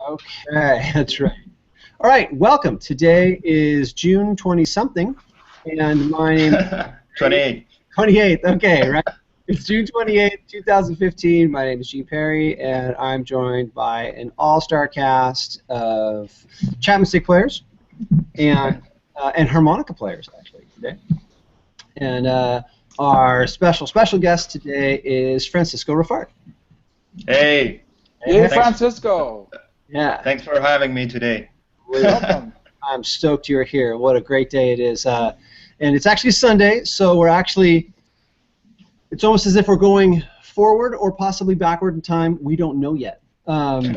Okay, that's right. All right, welcome. Today is June 20-something, and my name is 28. 28th, okay, right? It's June 28th, 2015. My name is Gene Perry, and I'm joined by an all-star cast of Chapman stick players and harmonica players, actually, today. And our special guest today is Francisco RAFART. Hey. Hey, Francisco. Yeah. Thanks for having me today. Welcome. I'm stoked you're here. What a great day it is. And it's actually Sunday, so we're actually, it's almost as if we're going forward or possibly backward in time. We don't know yet. And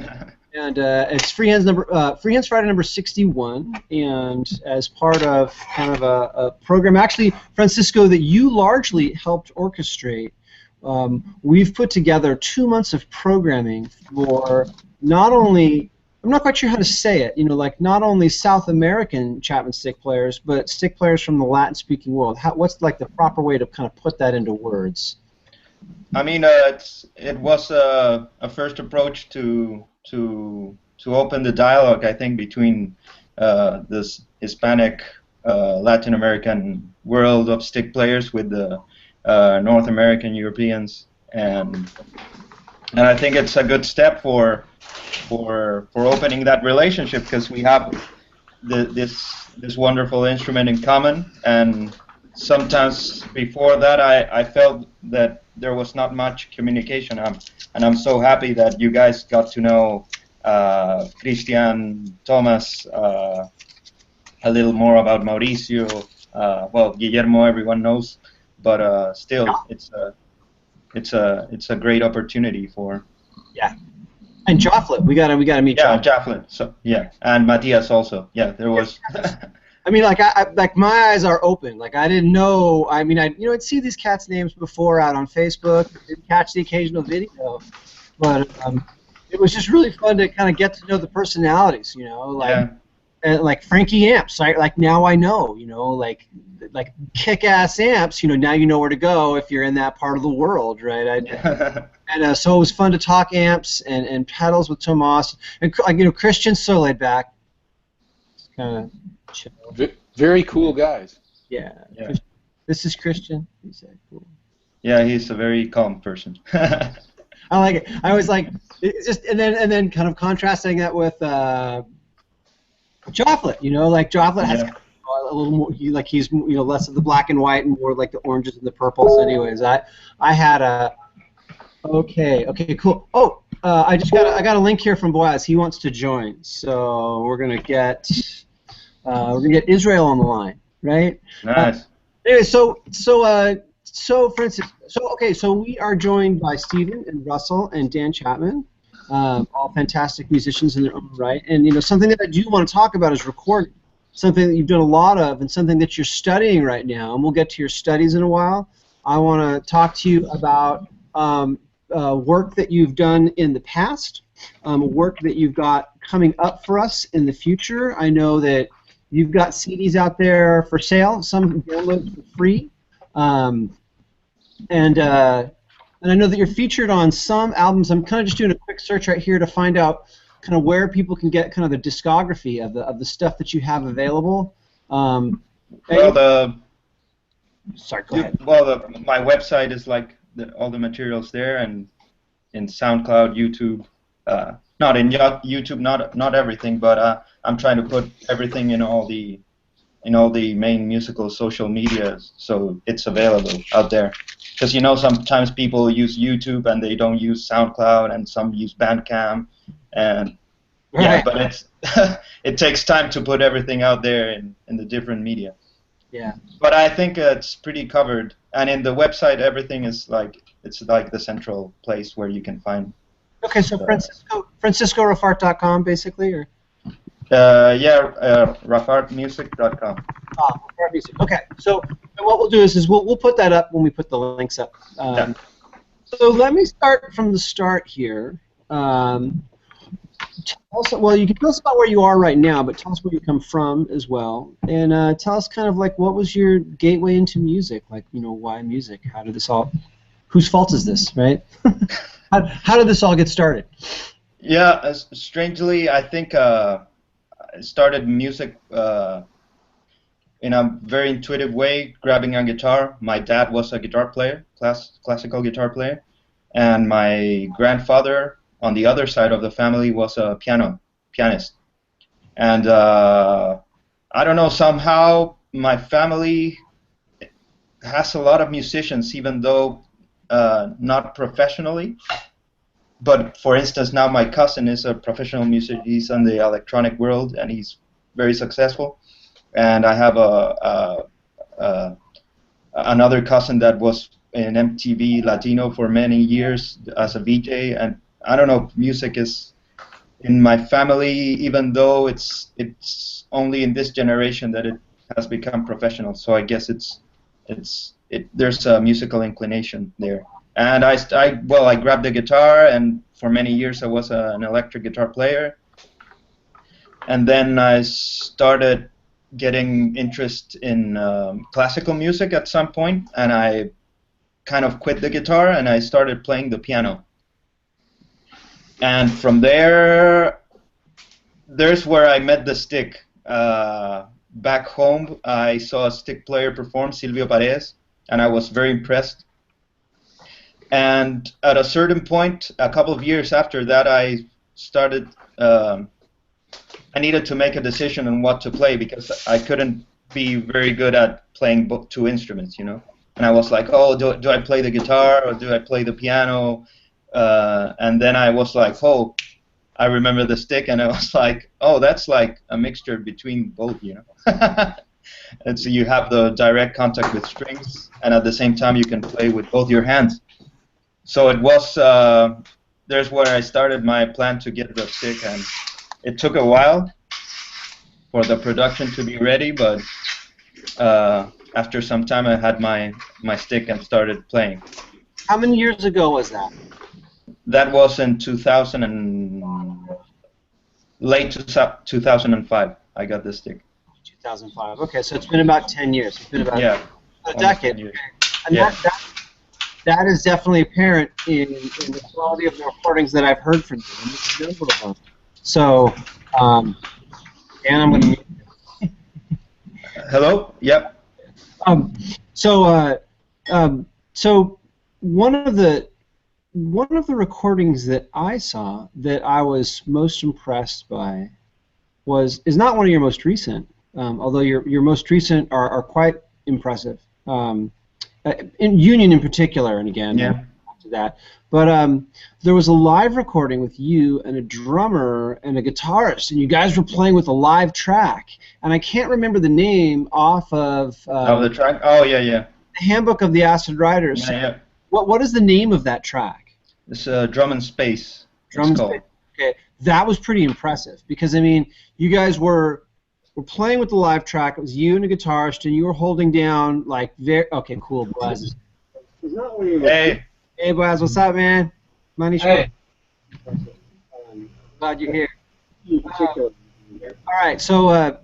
it's Free Hands Friday number 61, and as part of kind of a program, actually, Francisco, that you largely helped orchestrate, we've put together 2 months of programming for not only, I'm not quite sure how to say it, like not only South American Chapman stick players, but stick players from the Latin-speaking world. What's like the proper way to kind of put that into words? I mean, it was a first approach to open the dialogue, I think, between this Hispanic Latin American world of stick players with the North American Europeans, and I think it's a good step for opening that relationship, because we have this wonderful instrument in common, and sometimes before that I felt that there was not much communication, and I'm so happy that you guys got to know Christian, Thomas, a little more about Mauricio. Well, Guillermo everyone knows, but still it's a great opportunity for. Yeah. And Jofflet, we gotta meet. Yeah, Jofflet. So yeah, and Matthias also. Yeah, there was. I mean, like my eyes are open. Like I didn't know. I mean, I'd see these cats' names before out on Facebook. Didn't catch the occasional video, but it was just really fun to kind of get to know the personalities. And like Frankie amps. Like now I know. Like kick-ass amps. Now you know where to go if you're in that part of the world, right? And so it was fun to talk amps and pedals with Tomas, and Christian's so laid back, kind of chill. Very cool guys. Yeah. This is Christian. He's cool. Yeah, he's a very calm person. I like it. I was like, it's just and then kind of contrasting that with Jofflet. Like Jofflet has a little more. He's less of the black and white and more like the oranges and the purples. Anyways, I had a. Okay, cool. Oh, I got a link here from Boaz. He wants to join, so we're gonna get Israel on the line, right? Nice. Anyway, so Francis, so we are joined by Stephen and Russell and Dan Chapman, all fantastic musicians in their own right, and something that I do want to talk about is recording, something that you've done a lot of, and something that you're studying right now, and we'll get to your studies in a while. I want to talk to you about work that you've done in the past, work that you've got coming up for us in the future. I know that you've got CDs out there for sale, some downloaded for free, and I know that you're featured on some albums. I'm kind of just doing a quick search right here to find out kind of where people can get kind of the discography of the stuff that you have available. Sorry, go ahead. Well, my website is like all the materials there, and in SoundCloud, YouTube, not in YouTube, not everything, but I'm trying to put everything in all the main musical social media, so it's available out there. Because sometimes people use YouTube and they don't use SoundCloud, and some use Bandcamp, and yeah, but it's it takes time to put everything out there in the different media. Yeah. But I think it's pretty covered, and in the website everything is it's like the central place where you can find. Okay, so FranciscoRafart.com basically, or? RAFARTmusic.com. RAFART Music. Okay, so what we'll do is we'll put that up when we put the links up. So let me start from the start here. Well, you can tell us about where you are right now, but tell us where you come from as well, and tell us kind of like what was your gateway into music, like why music? How did this all? Whose fault is this, right? How did this all get started? Yeah, strangely, I think I started music in a very intuitive way, grabbing a guitar. My dad was a guitar player, classical guitar player, and my grandfather on the other side of the family was a pianist. And I don't know, somehow my family has a lot of musicians, even though not professionally. But for instance, now my cousin is a professional musician. He's in the electronic world, and he's very successful. And I have a another cousin that was in MTV Latino for many years as a VJ. And I don't know, music is in my family, even though it's only in this generation that it has become professional. So I guess there's a musical inclination there. And I grabbed the guitar, and for many years I was an electric guitar player. And then I started getting interest in classical music at some point, and I kind of quit the guitar and I started playing the piano. And from there's where I met the stick. Back home, I saw a stick player perform, Silvio Paredes, and I was very impressed. And at a certain point, a couple of years after that, I started. I needed to make a decision on what to play because I couldn't be very good at playing both two instruments, you know. And I was like, oh, do I play the guitar or do I play the piano? And then I was like, oh, I remember the stick, and I was like, oh, that's like a mixture between both, you know. And so you have the direct contact with strings, and at the same time you can play with both your hands. So it was, there's where I started my plan to get the stick, and it took a while for the production to be ready, but after some time I had my stick and started playing. How many years ago was that? That was in late 2005. I got this stick. 2005. Okay, so it's been about 10 years. It's been about a decade. Years. And that is definitely apparent in the quality of the recordings that I've heard from you. And there's a number of them. So, and I'm going to mute you. Hello? Yep. So one of the recordings that I saw that I was most impressed by is not one of your most recent, although your most recent are quite impressive. In Union in particular, and again, to that. But there was a live recording with you and a drummer and a guitarist, and you guys were playing with a live track. And I can't remember the name off of the track. Oh yeah. The Handbook of the Acid Riders. Yeah. What is the name of that track? It's Drum and Space. Drum and Space. Okay, that was pretty impressive because I mean, you guys were playing with the live track. It was you and a guitarist, and you were holding down like okay, cool, Boaz. Hey, Boaz, what's up, man? Money's hey. Glad you're here. All right, so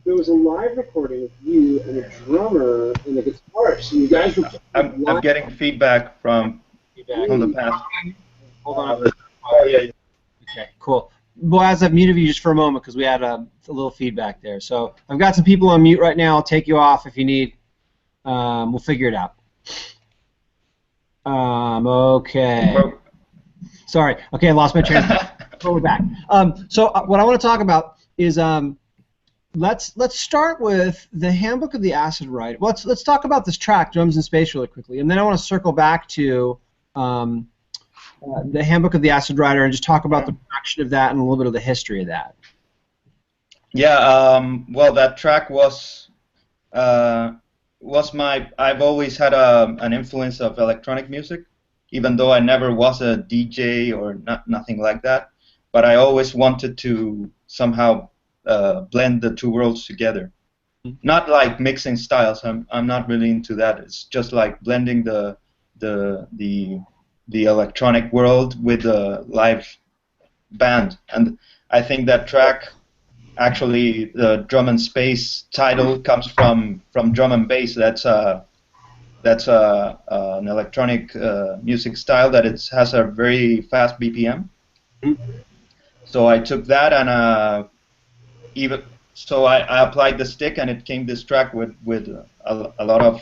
there was a live recording of you and a drummer and a guitarist, and you guys were. I'm getting feedback from the past. Hold on. Oh, yeah. Okay, cool. Boaz, I've muted you just for a moment because we had a little feedback there. So I've got some people on mute right now. I'll take you off if you need. We'll figure it out. Okay. Sorry. Okay, I lost my train of thought. We're back. So what I want to talk about is let's start with the Handbook of the Acid Rider. Let's talk about this track, Drums in Space, really quickly, and then I want to circle back to the Handbook of the Acid Rider and just talk about the production of that and a little bit of the history of that. Yeah. Well, that track was I've always had an influence of electronic music, even though I never was a DJ or nothing like that. But I always wanted to somehow blend the two worlds together. Not like mixing styles. I'm not really into that. It's just like blending the electronic world with the live band. And I think that track, actually, the Drum and Space title comes from drum and bass. That's an electronic music style that has a very fast BPM, So I took that and even so I applied the stick and it came this track with a lot of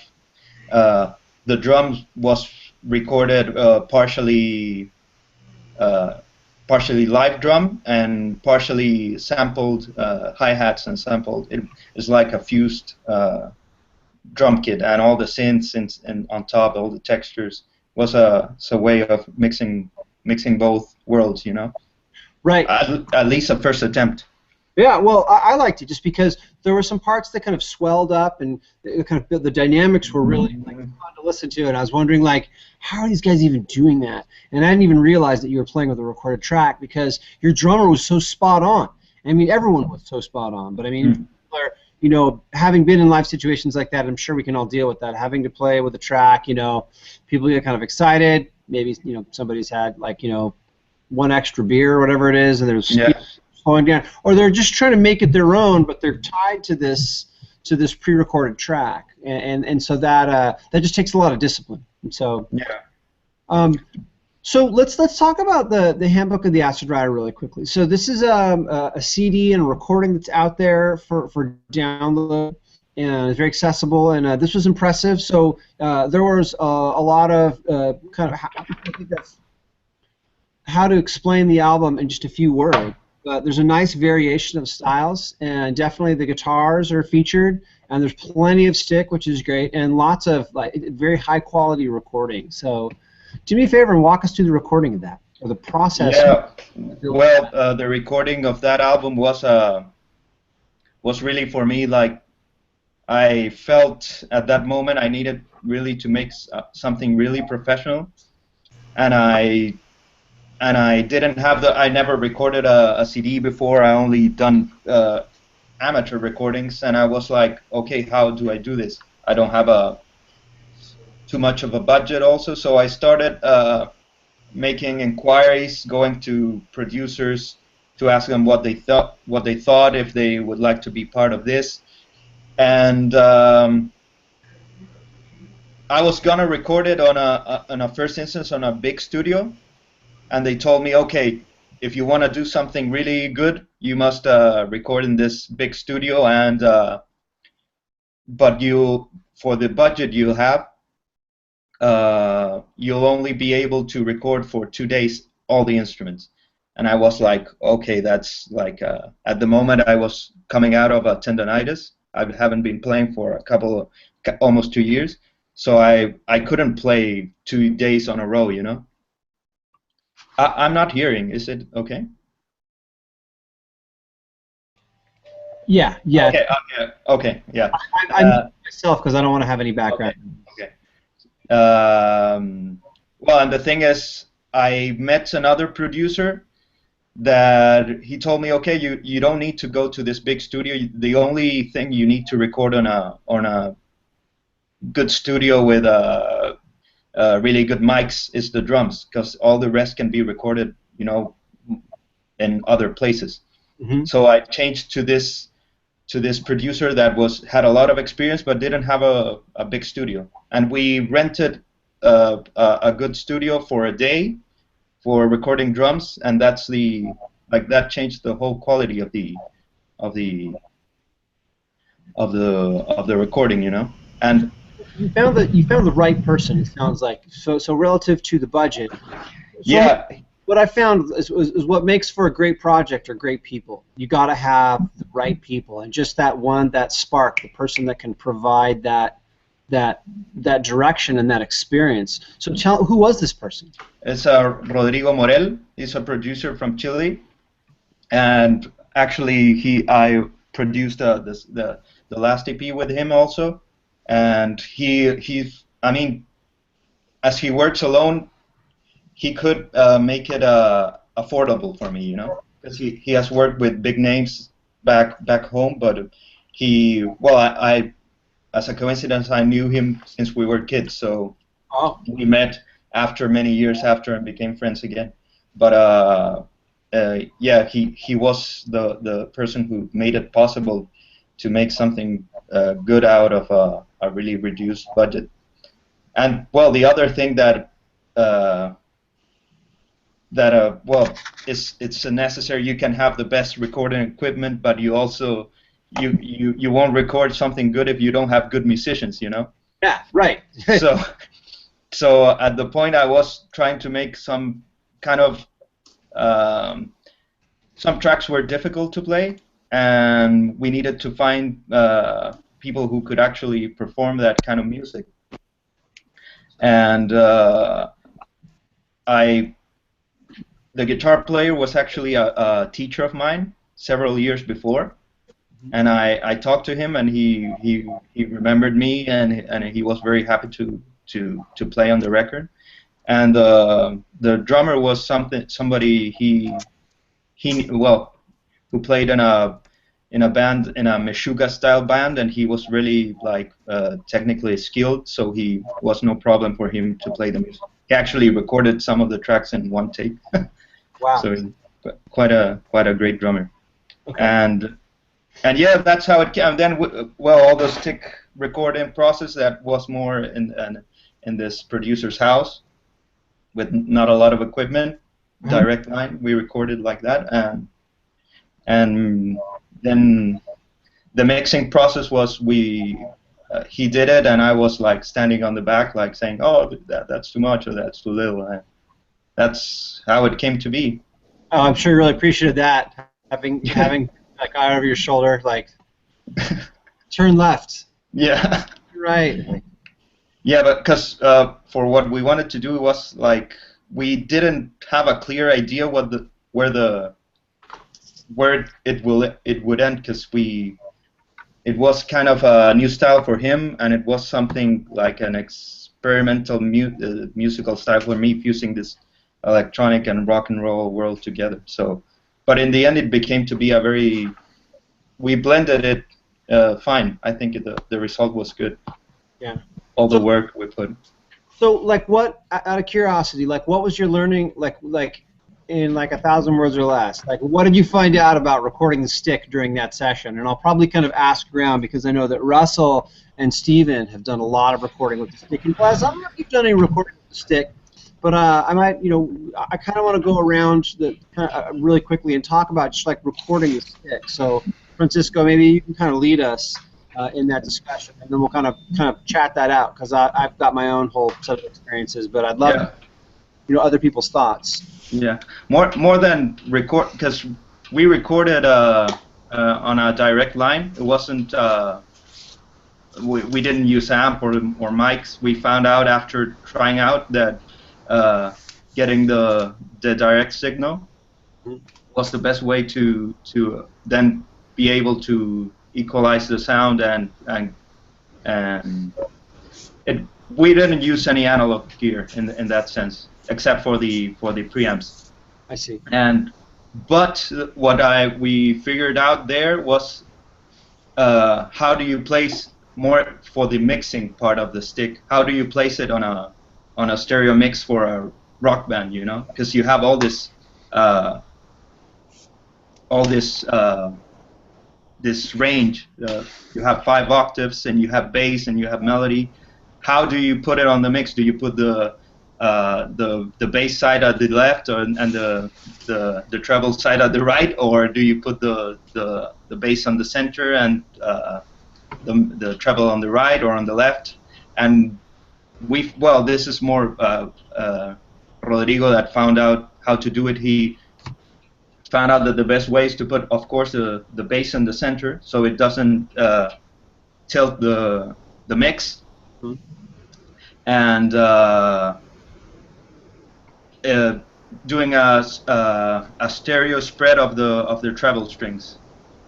the drums was recorded uh, partially live drum and partially sampled hi-hats and sampled. It is like a fused drum kit, and all the synths and on top, all the textures was a way of mixing both worlds, you know. Right. At least a first attempt. Yeah, well, I liked it just because there were some parts that kind of swelled up, and it kind of the dynamics were really like fun to listen to. And I was wondering, like, how are these guys even doing that? And I didn't even realize that you were playing with a recorded track because your drummer was so spot on. I mean, everyone was so spot on, but I mean, you know, having been in live situations like that, I'm sure we can all deal with that. Having to play with a track, you know, people get kind of excited. Maybe, you know, somebody's had like, you know, one extra beer or whatever it is, and there's slowing down, or they're just trying to make it their own, but they're tied to this pre-recorded track, and so that just takes a lot of discipline. And so so let's talk about the handbook of the Acid Rider really quickly. So this is a CD and a recording that's out there for download, and it's very accessible. And this was impressive. So there was a lot of kind of I think that's how to explain the album in just a few words. There's a nice variation of styles, and definitely the guitars are featured, and there's plenty of stick, which is great, and lots of like very high quality recording. So do me a favor and walk us through the recording of that, or the process. Yeah, well, the recording of that album was really for me like I felt at that moment I needed really to make something really professional, and I didn't have I never recorded a CD before. I only done amateur recordings, and I was like, okay, how do I do this? I don't have too much of a budget also, so I started making inquiries, going to producers to ask them what they thought, if they would like to be part of this, and I was gonna record it on a first instance on a big studio. And they told me, okay, if you want to do something really good, you must record in this big studio, and but for the budget you have, you'll only be able to record for 2 days all the instruments. And I was like, okay, that's like at the moment I was coming out of a tendonitis. I haven't been playing for almost 2 years, so I couldn't play 2 days on a row, you know. I'm not hearing. Is it okay? Yeah. Okay. Yeah. I myself because I don't want to have any background. Okay. Well, and the thing is, I met another producer that he told me, okay, you don't need to go to this big studio. The only thing you need to record on a good studio with really good mics is the drums, because all the rest can be recorded, you know, in other places. So I changed to this producer that had a lot of experience but didn't have a big studio, and we rented a good studio for a day for recording drums, and that changed the whole quality of the recording, you know. And you found the right person. It sounds like so relative to the budget. What I found is what makes for a great project are great people. You got to have the right people, and just that spark, the person that can provide that direction and that experience. So who was this person? It's Rodrigo Morel. He's a producer from Chile, and actually I produced the last EP with him also. And he's, I mean, as he works alone, he could make it affordable for me, you know, because he has worked with big names back home, but I as a coincidence, I knew him since we were kids, so we met after many years after and became friends again. But yeah, he was the person who made it possible to make something good out of a really reduced budget. And well, the other thing that that well, it's necessary. You can have the best recording equipment, but you also you won't record something good if you don't have good musicians, you know. Yeah, right. So at the point I was trying to make some kind of some tracks were difficult to play, and we needed to find people who could actually perform that kind of music. And the guitar player was actually a teacher of mine several years before, and I talked to him, and he remembered me, and he was very happy to play on the record. And the drummer was somebody who played in a band, in a Meshuggah style band, and he was really like technically skilled, so he was no problem for him to play the music. He actually recorded some of the tracks in one take. Wow. So he's quite a great drummer. Okay. And yeah, that's how it came. And then all the stick recording process, that was more in this producer's house with not a lot of equipment, direct line. We recorded like that, and then the mixing process was he did it, and I was like standing on the back, like saying, "Oh, that's too much, or that's too little." And that's how it came to be. Oh, I'm sure you really appreciated that, having like eye over your shoulder, like turn left. Yeah. Right. Yeah, but because for what we wanted to do was like we didn't have a clear idea where it would end, because it was kind of a new style for him, and it was something like an experimental musical style for me, fusing this electronic and rock and roll world together. So, but in the end, it became to be we blended it fine. I think the result was good. Yeah. All the work we put. So, like, what, out of curiosity, like, what was your learning, like in like 1,000 words or less? Like, what did you find out about recording the stick during that session? And I'll probably kind of ask around, because I know that Russell and Steven have done a lot of recording with the stick. And Wes, I don't know if you've done any recording with the stick, but I might, I kind of want to go around really quickly and talk about just like recording the stick. So, Francisco, maybe you can kind of lead us in that discussion, and then we'll kind of chat that out, because I've got my own whole set of experiences, but I'd love other people's thoughts. Yeah, more than record, because we recorded on a direct line. It wasn't we didn't use amp or mics. We found out after trying out that getting the direct signal was the best way to then be able to equalize the sound, and we didn't use any analog gear in that sense, except for the preamps. I see. But what we figured out there was how do you place more for the mixing part of the stick? How do you place it on a stereo mix for a rock band? Because you have all this this range. You have 5 octaves, and you have bass, and you have melody. How do you put it on the mix? Do you put the bass side at the left, and the treble side at the right, or do you put the bass on the center and the treble on the right or on the left? And this is more Rodrigo that found out how to do it. He found out that the best way is to put, of course, the bass in the center, so it doesn't tilt the mix, and doing a stereo spread of the treble strings,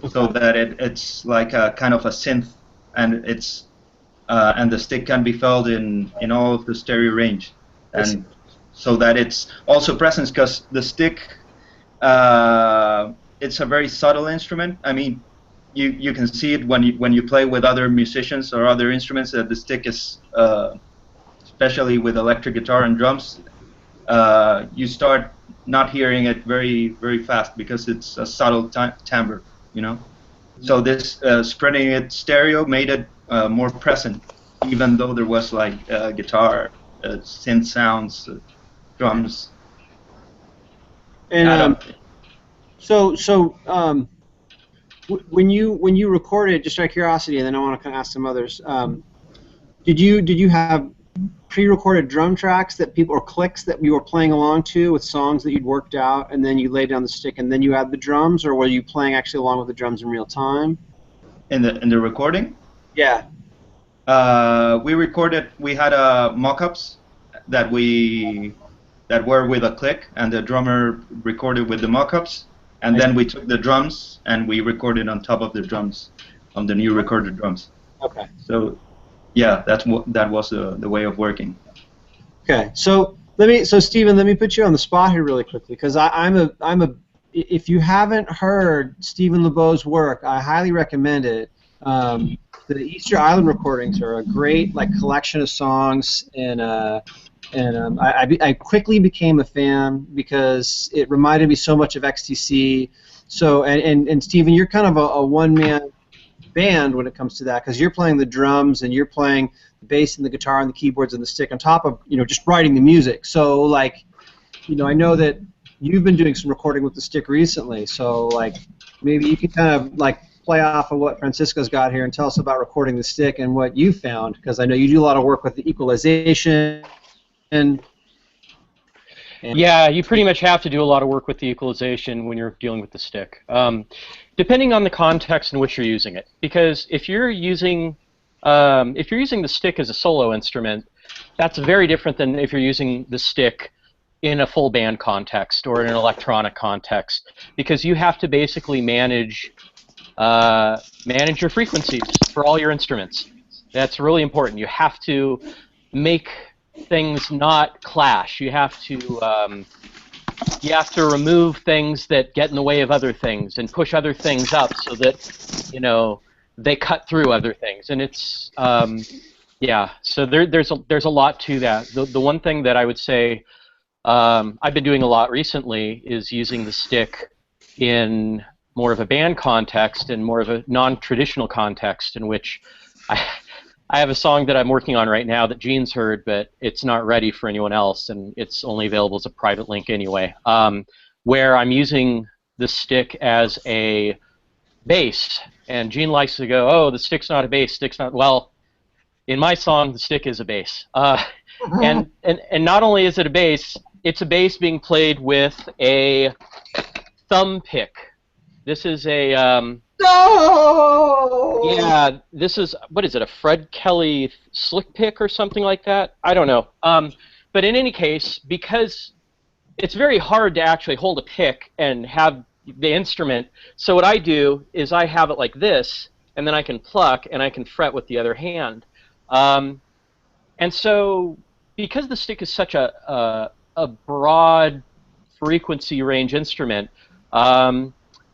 so that it's like a kind of a synth, and and the stick can be felt in all of the stereo range, and so that it's also present, because the stick, it's a very subtle instrument. I mean, you can see it when you play with other musicians or other instruments, that the stick is, especially with electric guitar and drums, you start not hearing it very, very fast, because it's a subtle timbre, So this spreading it stereo made it more present, even though there was like guitar, synth sounds, drums. And when you recorded, just out of curiosity, and then I want to kind of ask some others, did you have pre-recorded drum tracks that people, or clicks that you were playing along to with songs that you'd worked out, and then you laid down the stick and then you add the drums, or were you playing actually along with the drums in real time? In the recording? Yeah. We recorded. We had mock-ups that were with a click, and the drummer recorded with the mock-ups, and then we took the drums and we recorded on top of the drums, on the new recorded drums. Okay. So, yeah, that was the way of working. Okay. So Stephen, let me put you on the spot here really quickly, because if you haven't heard Stephen LeBeau's work, I highly recommend it. The Easter Island recordings are a great collection of songs, and I quickly became a fan because it reminded me so much of XTC. So and Stephen, you're kind of a one-man band when it comes to that, because you're playing the drums and you're playing the bass and the guitar and the keyboards and the stick on top of just writing the music. So I know that you've been doing some recording with the stick recently. So maybe you can kind of play off of what Francisco's got here and tell us about recording the stick and what you found, because I know you do a lot of work with the equalization. Yeah, you pretty much have to do a lot of work with the equalization when you're dealing with the stick, depending on the context in which you're using it. Because if you're using the stick as a solo instrument, that's very different than if you're using the stick in a full band context or in an electronic context, because you have to basically manage your frequencies for all your instruments. That's really important. You have to make things not clash. You have to remove things that get in the way of other things and push other things up so that they cut through other things. And it's so there's a lot to that. The one thing that I would say I've been doing a lot recently is using the stick in more of a band context and more of a non-traditional context, in which I have a song that I'm working on right now that Gene's heard, but it's not ready for anyone else, and it's only available as a private link anyway, where I'm using the stick as a bass. And Gene likes to go, oh, the stick's not a bass, stick's not... Well, in my song, the stick is a bass. And not only is it a bass, it's a bass being played with a thumb pick. This is a... No! Yeah, this is, what is it, a Fred Kelly slick pick or something like that? I don't know. But in any case, because it's very hard to actually hold a pick and have the instrument, so what I do is I have it like this, and then I can pluck and I can fret with the other hand. And so, because the stick is such a broad frequency range instrument,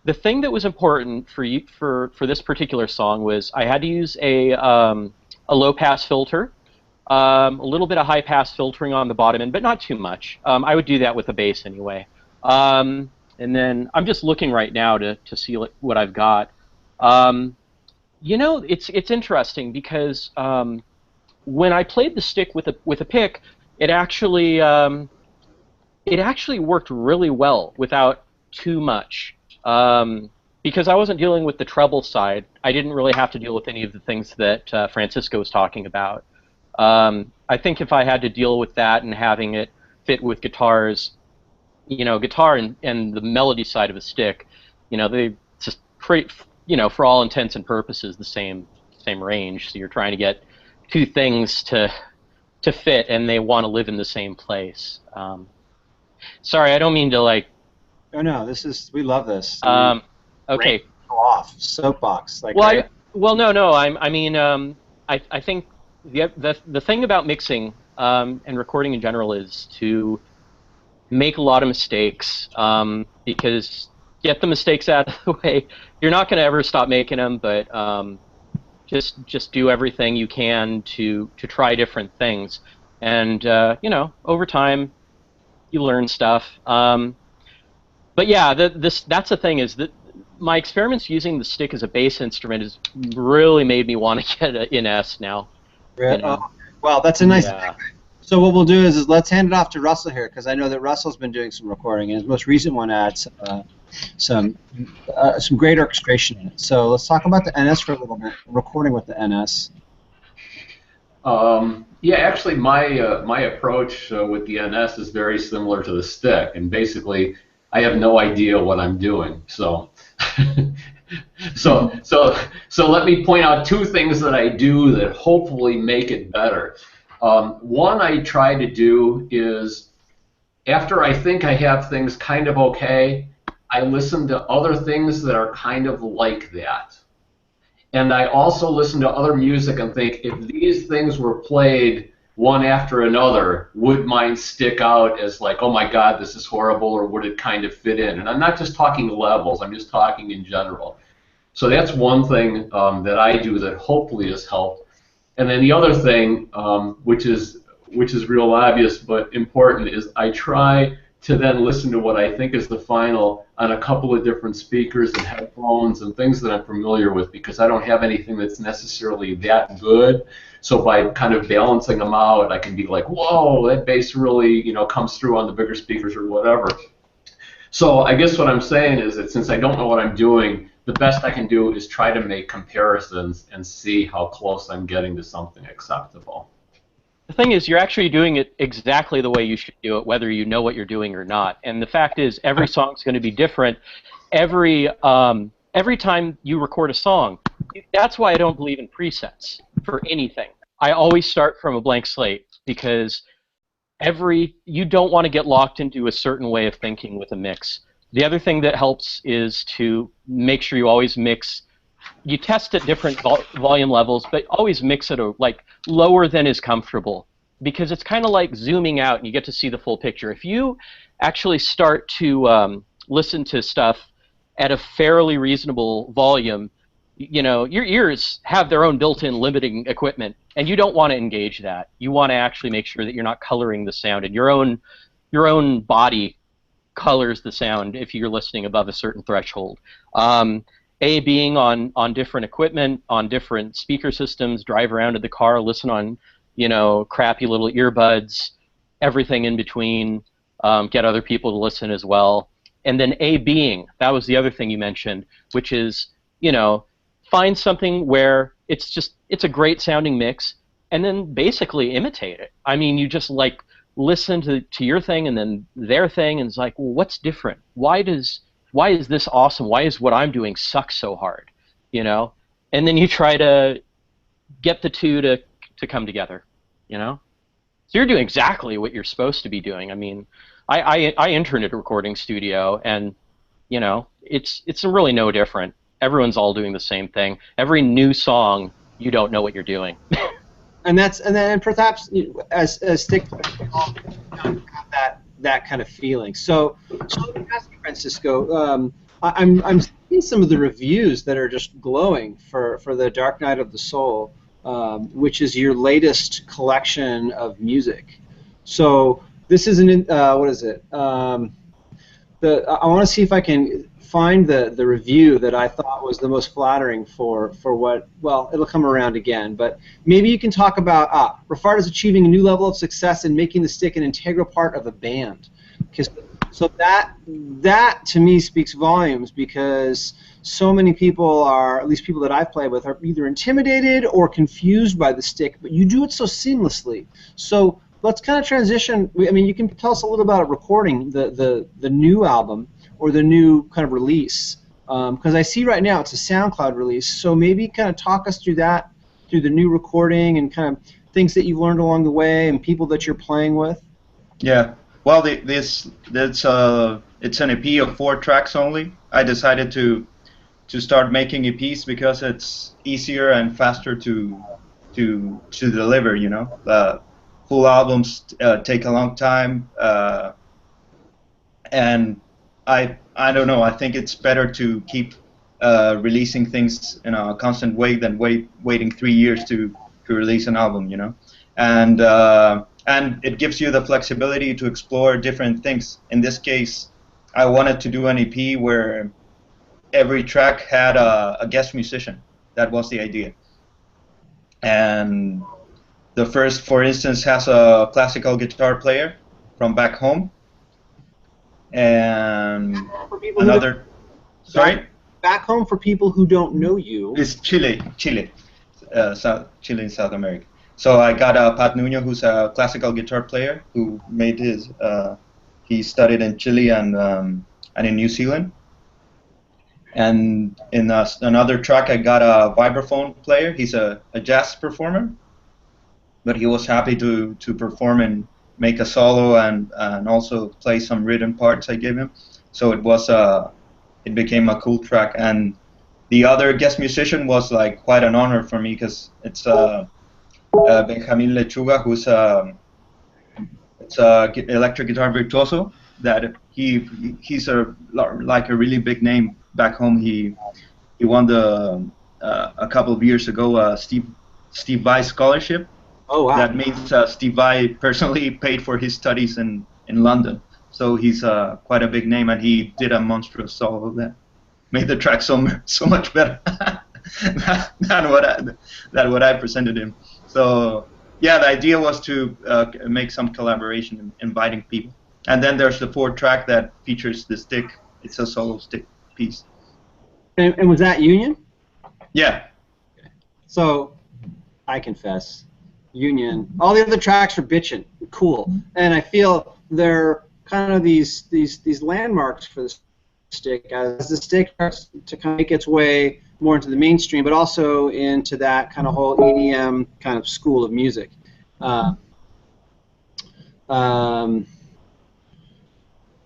the thing that was important for this particular song was I had to use a low-pass filter, a little bit of high-pass filtering on the bottom end, but not too much. I would do that with a bass anyway. And then I'm just looking right now to see what I've got. It's interesting because when I played the stick with a pick, it actually worked really well without too much. Because I wasn't dealing with the treble side, I didn't really have to deal with any of the things that Francisco was talking about. I think if I had to deal with that and having it fit with guitars, guitar and the melody side of a stick, they just create, for all intents and purposes, the same range. So you're trying to get two things to fit, and they want to live in the same place. Sorry, I don't mean to Oh no, we love this. Okay. Go off soapbox. No. I think the thing about mixing and recording in general is to make a lot of mistakes, because get the mistakes out of the way. You're not going to ever stop making them, but just do everything you can to try different things, and over time you learn stuff. But yeah, that's the thing, is that my experiments using the stick as a bass instrument has really made me want to get an S now. Well, that's a nice thing. So what we'll do is let's hand it off to Russell here, because I know that Russell's been doing some recording, and his most recent one adds some great orchestration in it. So let's talk about the NS for a little bit, recording with the NS. Yeah, actually, my approach with the NS is very similar to the stick, and basically, I have no idea what I'm doing. So, so let me point out two things that I do that hopefully make it better. One I try to do is, after I think I have things kind of okay, I listen to other things that are kind of like that. And I also listen to other music and think, if these things were played one after another, would mine stick out as like, oh my God, this is horrible, or would it kind of fit in? And I'm not just talking levels, I'm just talking in general. So that's one thing that I do that hopefully has helped. And then the other thing, which is real obvious but important, is I try to then listen to what I think is the final on a couple of different speakers and headphones and things that I'm familiar with, because I don't have anything that's necessarily that good. So by kind of balancing them out, I can be like, whoa, that bass really, you know, comes through on the bigger speakers or whatever. So I guess what I'm saying is that since I don't know what I'm doing, the best I can do is try to make comparisons and see how close I'm getting to something acceptable. The thing is, you're actually doing it exactly the way you should do it, whether you know what you're doing or not. And the fact is, every song's going to be different. Every time you record a song, that's why I don't believe in presets for anything. I always start from a blank slate, because you don't want to get locked into a certain way of thinking with a mix. The other thing that helps is to make sure you always mix. You test at different volume levels, but always mix it like lower than is comfortable, because it's kind of like zooming out and you get to see the full picture. If you actually start to listen to stuff at a fairly reasonable volume, you know, your ears have their own built-in limiting equipment, and you don't want to engage that. You want to actually make sure that you're not coloring the sound, and your own body colors the sound if you're listening above a certain threshold. Being on different equipment, on different speaker systems, drive around in the car, listen on, you know, crappy little earbuds, everything in between, get other people to listen as well. And then being, that was the other thing you mentioned, which is, you know, find something where it's a great sounding mix, and then basically imitate it. I mean, you just like listen to your thing and then their thing, and it's like, well, what's different? Why is this awesome? Why is what I'm doing suck so hard? You know? And then you try to get the two to come together, you know? So you're doing exactly what you're supposed to be doing. I mean, I interned at a recording studio, and, you know, it's really no different. Everyone's all doing the same thing. Every new song, you don't know what you're doing. And perhaps as stick players, we all have that kind of feeling. So let me ask you, Francisco. I'm seeing some of the reviews that are just glowing for the Dark Night of the Soul, which is your latest collection of music. So this is what is it? I want to see if I can find the review that I thought was the most flattering for what, well, it'll come around again, but maybe you can talk about RAFART is achieving a new level of success in making the stick an integral part of a band. So that to me speaks volumes, because so many people are, at least people that I've played with, are either intimidated or confused by the stick, but you do it so seamlessly. So let's kind of transition. I mean, you can tell us a little about recording the new album, or the new kind of release, because I see right now it's a SoundCloud release. So maybe kind of talk us through that, through the new recording and kind of things that you've learned along the way and people that you're playing with. Yeah, well, it's an EP of 4 tracks only. I decided to start making EPs because it's easier and faster to deliver. You know, full albums take a long time, and I don't know. I think it's better to keep releasing things in a constant way than waiting 3 years to release an album. You know, and it gives you the flexibility to explore different things. In this case, I wanted to do an EP where every track had a guest musician. That was the idea, and the first, for instance, has a classical guitar player from back home, and another. Sorry. Back home for people who don't know you. It's Chile, Chile in South America. So I got Pat Nuno, who's a classical guitar player who made his. He studied in Chile and in New Zealand. And in another track, I got a vibraphone player. He's a jazz performer, but he was happy to perform and make a solo and also play some rhythm parts I gave him. So it became a cool track. And the other guest musician was like quite an honor for me because it's Benjamin Lechuga, who's it's a electric guitar virtuoso. That he's like a really big name back home. He won a couple of years ago Steve Vai scholarship. Oh wow! That means Steve Vai personally paid for his studies in London. So he's quite a big name, and he did a monstrous solo that made the track so much better than what I presented him. So yeah, the idea was to make some collaboration, inviting people. And then there's the fourth track that features the stick. It's a solo stick piece. And was that Union? Yeah. So, I confess, Union. All the other tracks are bitchin', cool, and I feel they're kind of these landmarks for the stick as the stick starts to kind of make its way more into the mainstream, but also into that kind of whole EDM kind of school of music.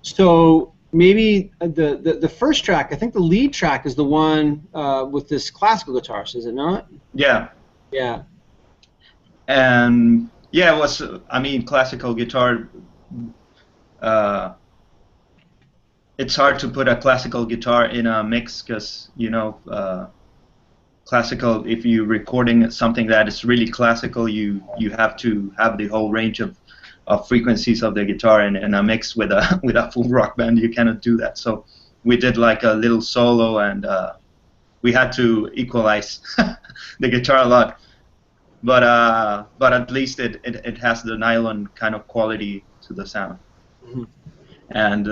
So maybe the first track, I think the lead track is the one with this classical guitar, is it not? Yeah. Yeah. And yeah, it was, I mean, classical guitar, it's hard to put a classical guitar in a mix because, you know, classical, if you're recording something that is really classical, you have to have the whole range of frequencies of the guitar, and a mix with a full rock band, you cannot do that. So we did like a little solo, and we had to equalize the guitar a lot. But at least it has the nylon kind of quality to the sound. Mm-hmm. And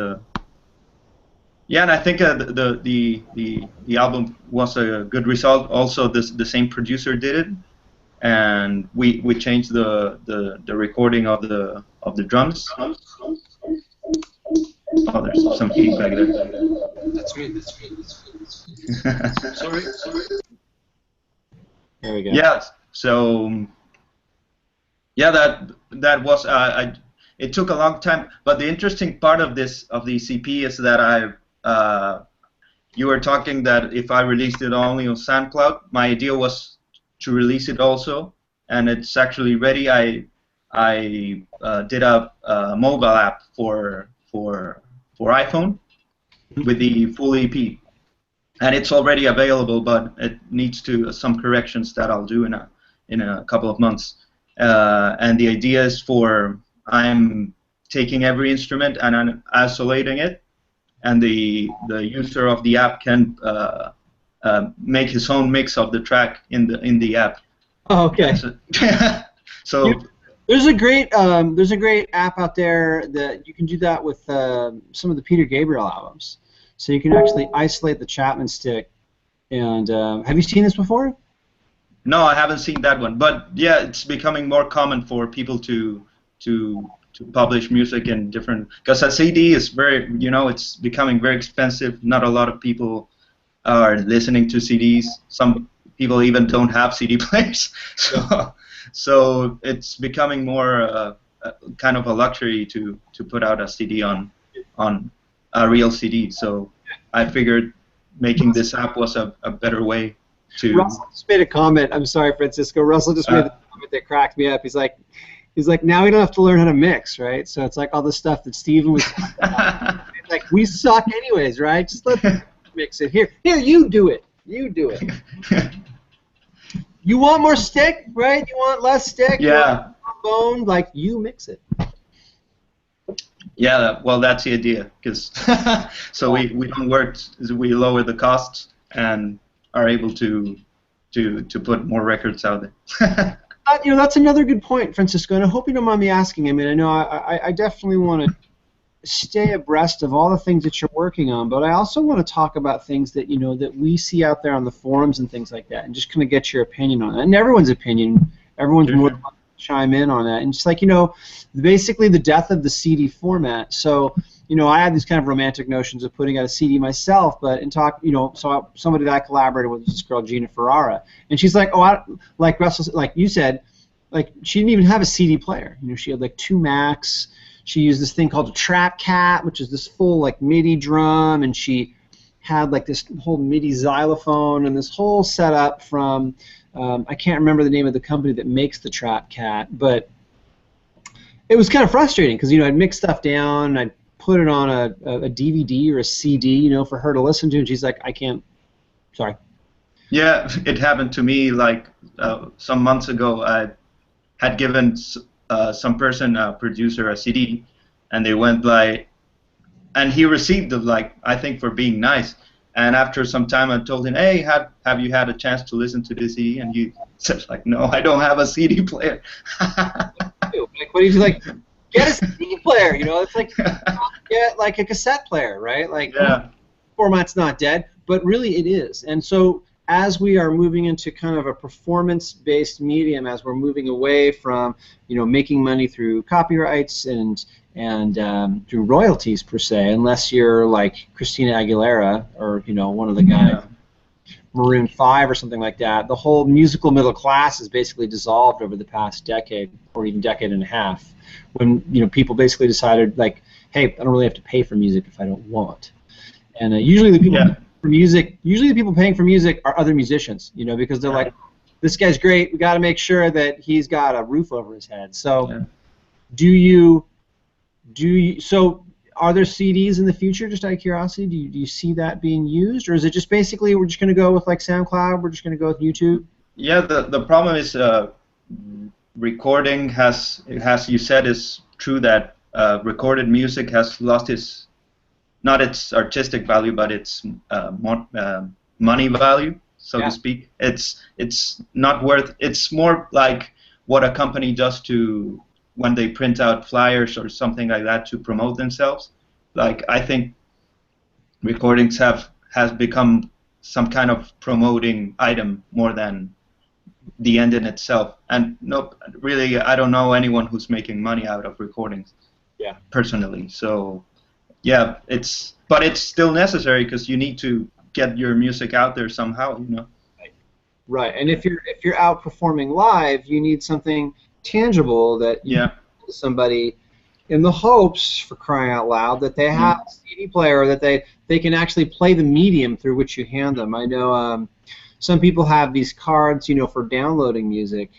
yeah, and I think the album was a good result. Also, the same producer did it, and we changed the recording of the drums. Oh, there's some feedback there. That's me. Sorry. There we go. Yeah. So yeah, that was it took a long time, but the interesting part of the EP is that you were talking that if I released it only on SoundCloud, my idea was to release it also, and it's actually ready. I did a mobile app for iPhone with the full EP, and it's already available, but it needs some corrections that I'll do in a couple of months. And the idea is I'm taking every instrument and I'm isolating it, and the user of the app can make his own mix of the track in the app. Oh, okay. So there's a great app out there that you can do that with some of the Peter Gabriel albums. So you can actually isolate the Chapman stick. And have you seen this before? No, I haven't seen that one. But yeah, it's becoming more common for people to publish music in different, because a CD is it's becoming very expensive. Not a lot of people are listening to CDs. Some people even don't have CD players. So it's becoming more kind of a luxury to put out a CD on a real CD. So I figured making this app was a better way to. Russell just made a comment. I'm sorry, Francisco. Russell just made a comment that cracked me up. He's like, now we don't have to learn how to mix, right? So it's like all the stuff that Steven was talking about. It's like, we suck anyways, right? Just let them mix it. Here, you do it. You do it. You want more stick, right? You want less stick? Yeah. Bone, like, you mix it. Yeah, well, that's the idea, because so we don't work, we lower the costs and are able to put more records out there. That's another good point, Francisco, and I hope you don't mind me asking. I mean, I know I definitely want to stay abreast of all the things that you're working on, but I also want to talk about things that that we see out there on the forums and things like that, and just kind of get your opinion on it. And everyone's opinion, everyone's more than welcome to chime in on that. And just like basically the death of the CD format. So I had these kind of romantic notions of putting out a CD myself, but so somebody that I collaborated with was this girl Gina Ferrara, and she's like, like Russell, like you said, like she didn't even have a CD player. She had like 2 Macs. She used this thing called a Trap Cat, which is this full like MIDI drum, and she had like this whole MIDI xylophone and this whole setup from I can't remember the name of the company that makes the Trap Cat, but it was kind of frustrating because I'd mix stuff down and I'd put it on a DVD or a CD, for her to listen to, and she's like, I can't. Sorry. Yeah, it happened to me like some months ago. I had given some person, a producer, a CD, and they went like, and he received it like, I think for being nice. And after some time, I told him, hey, have you had a chance to listen to this CD? And he said like, no, I don't have a CD player. Like, what do you like? Get a CD player, it's like get like a cassette player, right? Like, format's not dead, but really it is. And so as we are moving into kind of a performance-based medium, as we're moving away from making money through copyrights and through royalties per se, unless you're like Christina Aguilera or one of the guys, Maroon 5 or something like that, the whole musical middle class has basically dissolved over the past decade or even decade and a half, when people basically decided like, hey, I don't really have to pay for music if I don't want. And usually the people for music, the people paying for music are other musicians, because they're like, this guy's great, we got to make sure that he's got a roof over his head. So so are there CDs in the future, just out of curiosity? Do you see that being used, or is it just basically we're just going to go with like SoundCloud, we're just going to go with YouTube? Yeah, the problem is recording has you said is true that recorded music has lost not its artistic value, but its money value, so to speak. It's not worth. It's more like what a company does to when they print out flyers or something like that to promote themselves. Like I think recordings has become some kind of promoting item more than the end in itself. And no, really, I don't know anyone who's making money out of recordings. Yeah. Personally, so. Yeah, but it's still necessary because you need to get your music out there somehow, Right, and if you're out performing live, you need something tangible that you give to somebody, in the hopes, for crying out loud, that they have a CD player, that they can actually play the medium through which you hand them. I know some people have these cards, for downloading music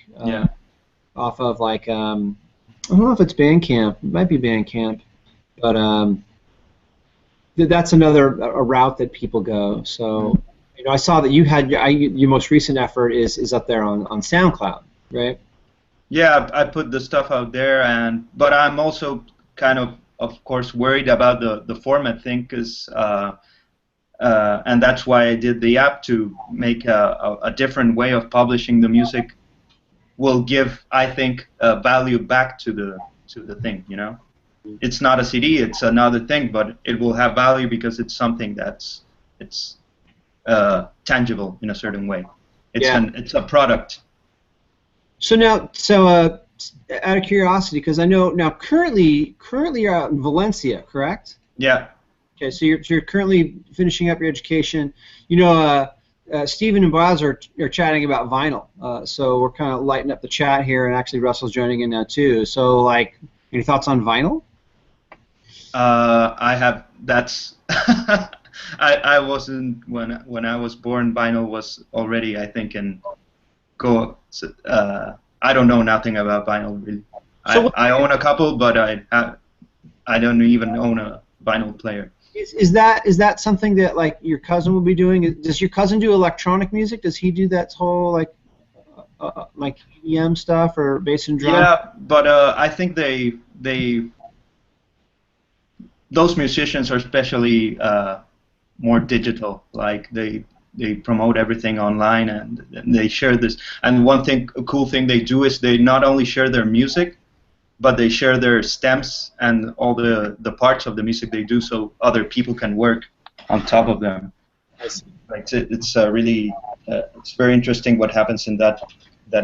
off of like I don't know if it's Bandcamp, it might be Bandcamp, but that's another route that people go. So, I saw that you had your most recent effort is up there on SoundCloud, right? Yeah, I put the stuff out there, but I'm also kind of course, worried about the format thing, because and that's why I did the app, to make a different way of publishing the music. Will give, I think, value back to the thing, It's not a CD, it's another thing, but it will have value because it's something it's tangible in a certain way. It's a product. So now, out of curiosity, because I know now currently you're out in Valencia, correct? Yeah. Okay, so you're currently finishing up your education. Stephen and Baz are chatting about vinyl, so we're kind of lighting up the chat here, and actually Russell's joining in now too. So, like, any thoughts on vinyl? I have. That's. I wasn't when I was born. Vinyl was already, I think, I don't know nothing about vinyl really. So I own a couple, but I don't even own a vinyl player. Is that something that like your cousin will be doing? Does your cousin do electronic music? Does he do that whole like EDM stuff or bass and drum? Yeah, but I think those musicians are especially more digital. Like they promote everything online, and they share this. And one thing, a cool thing they do is they not only share their music, but they share their stems and all the parts of the music they do, so other people can work on top of them. Like it's really it's very interesting what happens in that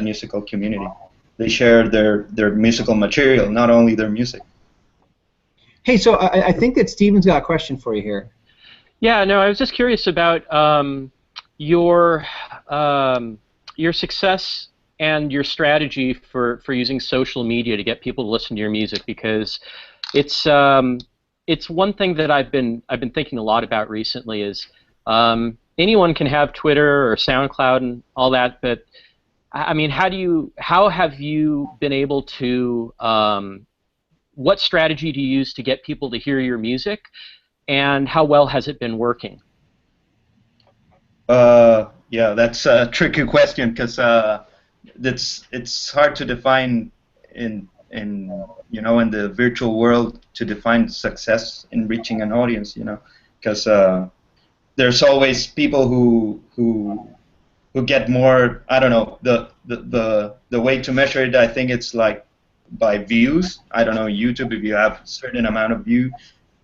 musical community. They share their musical material, not only their music. Hey, so I think that Steven's got a question for you here. Yeah, no, I was just curious about your success and your strategy for using social media to get people to listen to your music, because it's one thing that I've been thinking a lot about recently. Is anyone can have Twitter or SoundCloud and all that, but I mean, how have you been able to what strategy do you use to get people to hear your music, and how well has it been working? Yeah, that's a tricky question, because it's hard to define in the virtual world, to define success in reaching an audience, because there's always people who get more. I don't know, the way to measure it, I think it's like by views. I don't know, YouTube, if you have a certain amount of view,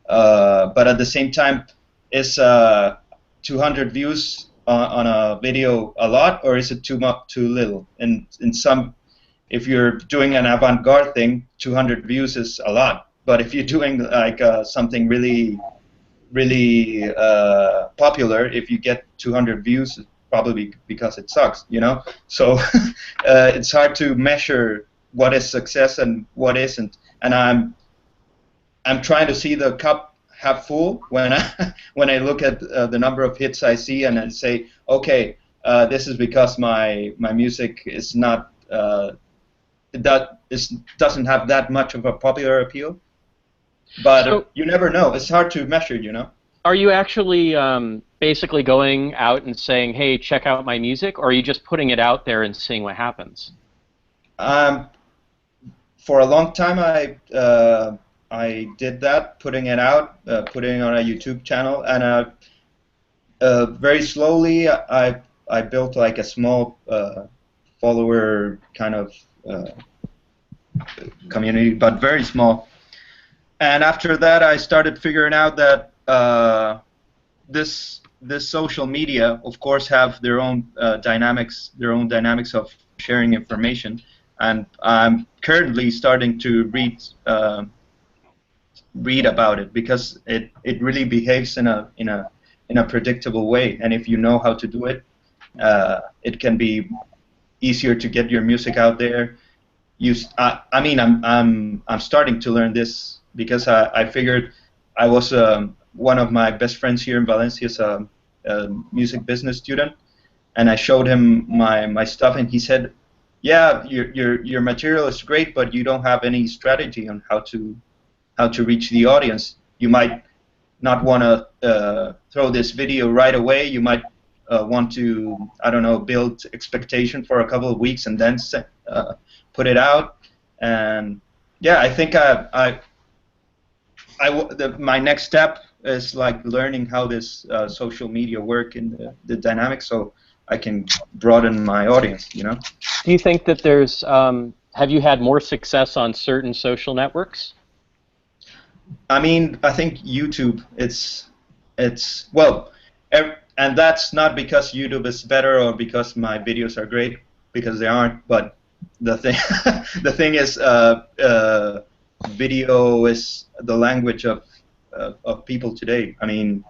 but at the same time, is 200 views on a video a lot, or is it too little? And in some, if you're doing an avant-garde thing, 200 views is a lot. But if you're doing like something really popular, if you get 200 views, it's probably because it sucks, So it's hard to measure what is success and what isn't. And I'm trying to see the cup half full when I look at the number of hits I see, and I say, okay, this is because my music is not doesn't have that much of a popular appeal. But So, you never know. It's hard to measure, Are you actually basically going out and saying, hey, check out my music, or are you just putting it out there and seeing what happens? For a long time, I did that, putting it out, putting it on a YouTube channel, and very slowly I built like a small follower kind of community, but very small. And after that, I started figuring out that this social media, of course, have their own dynamics of sharing information. And I'm currently starting to read about it, because it really behaves in a predictable way. And if you know how to do it, it can be easier to get your music out there. I mean, I'm starting to learn this, because I figured I was one of my best friends here in Valencia is a music business student, and I showed him my stuff, and he said, yeah, your material is great, but you don't have any strategy on how to reach the audience. You might not want to throw this video right away. You might want to, I don't know, build expectation for a couple of weeks and then put it out. And yeah, I think my next step is like learning how this social media work in the dynamics, so I can broaden my audience, Do you think that there's, have you had more success on certain social networks? I mean, I think YouTube, it's well, and that's not because YouTube is better or because my videos are great, because they aren't, but the thing is, video is the language of people today. I mean,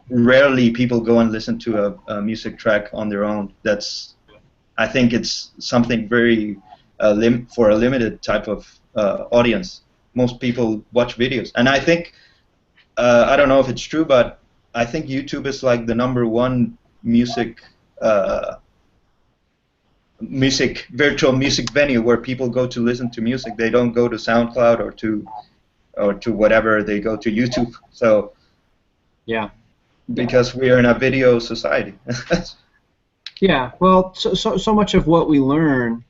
rarely people go and listen to a music track on their own. I think it's something very for a limited type of audience. Most people watch videos, and I think I don't know if it's true, but I think YouTube is like the #1 virtual music venue where people go to listen to music. They don't go to SoundCloud or to whatever. They go to YouTube. So yeah, because we are in a video society. Yeah, well, so much of what we learn,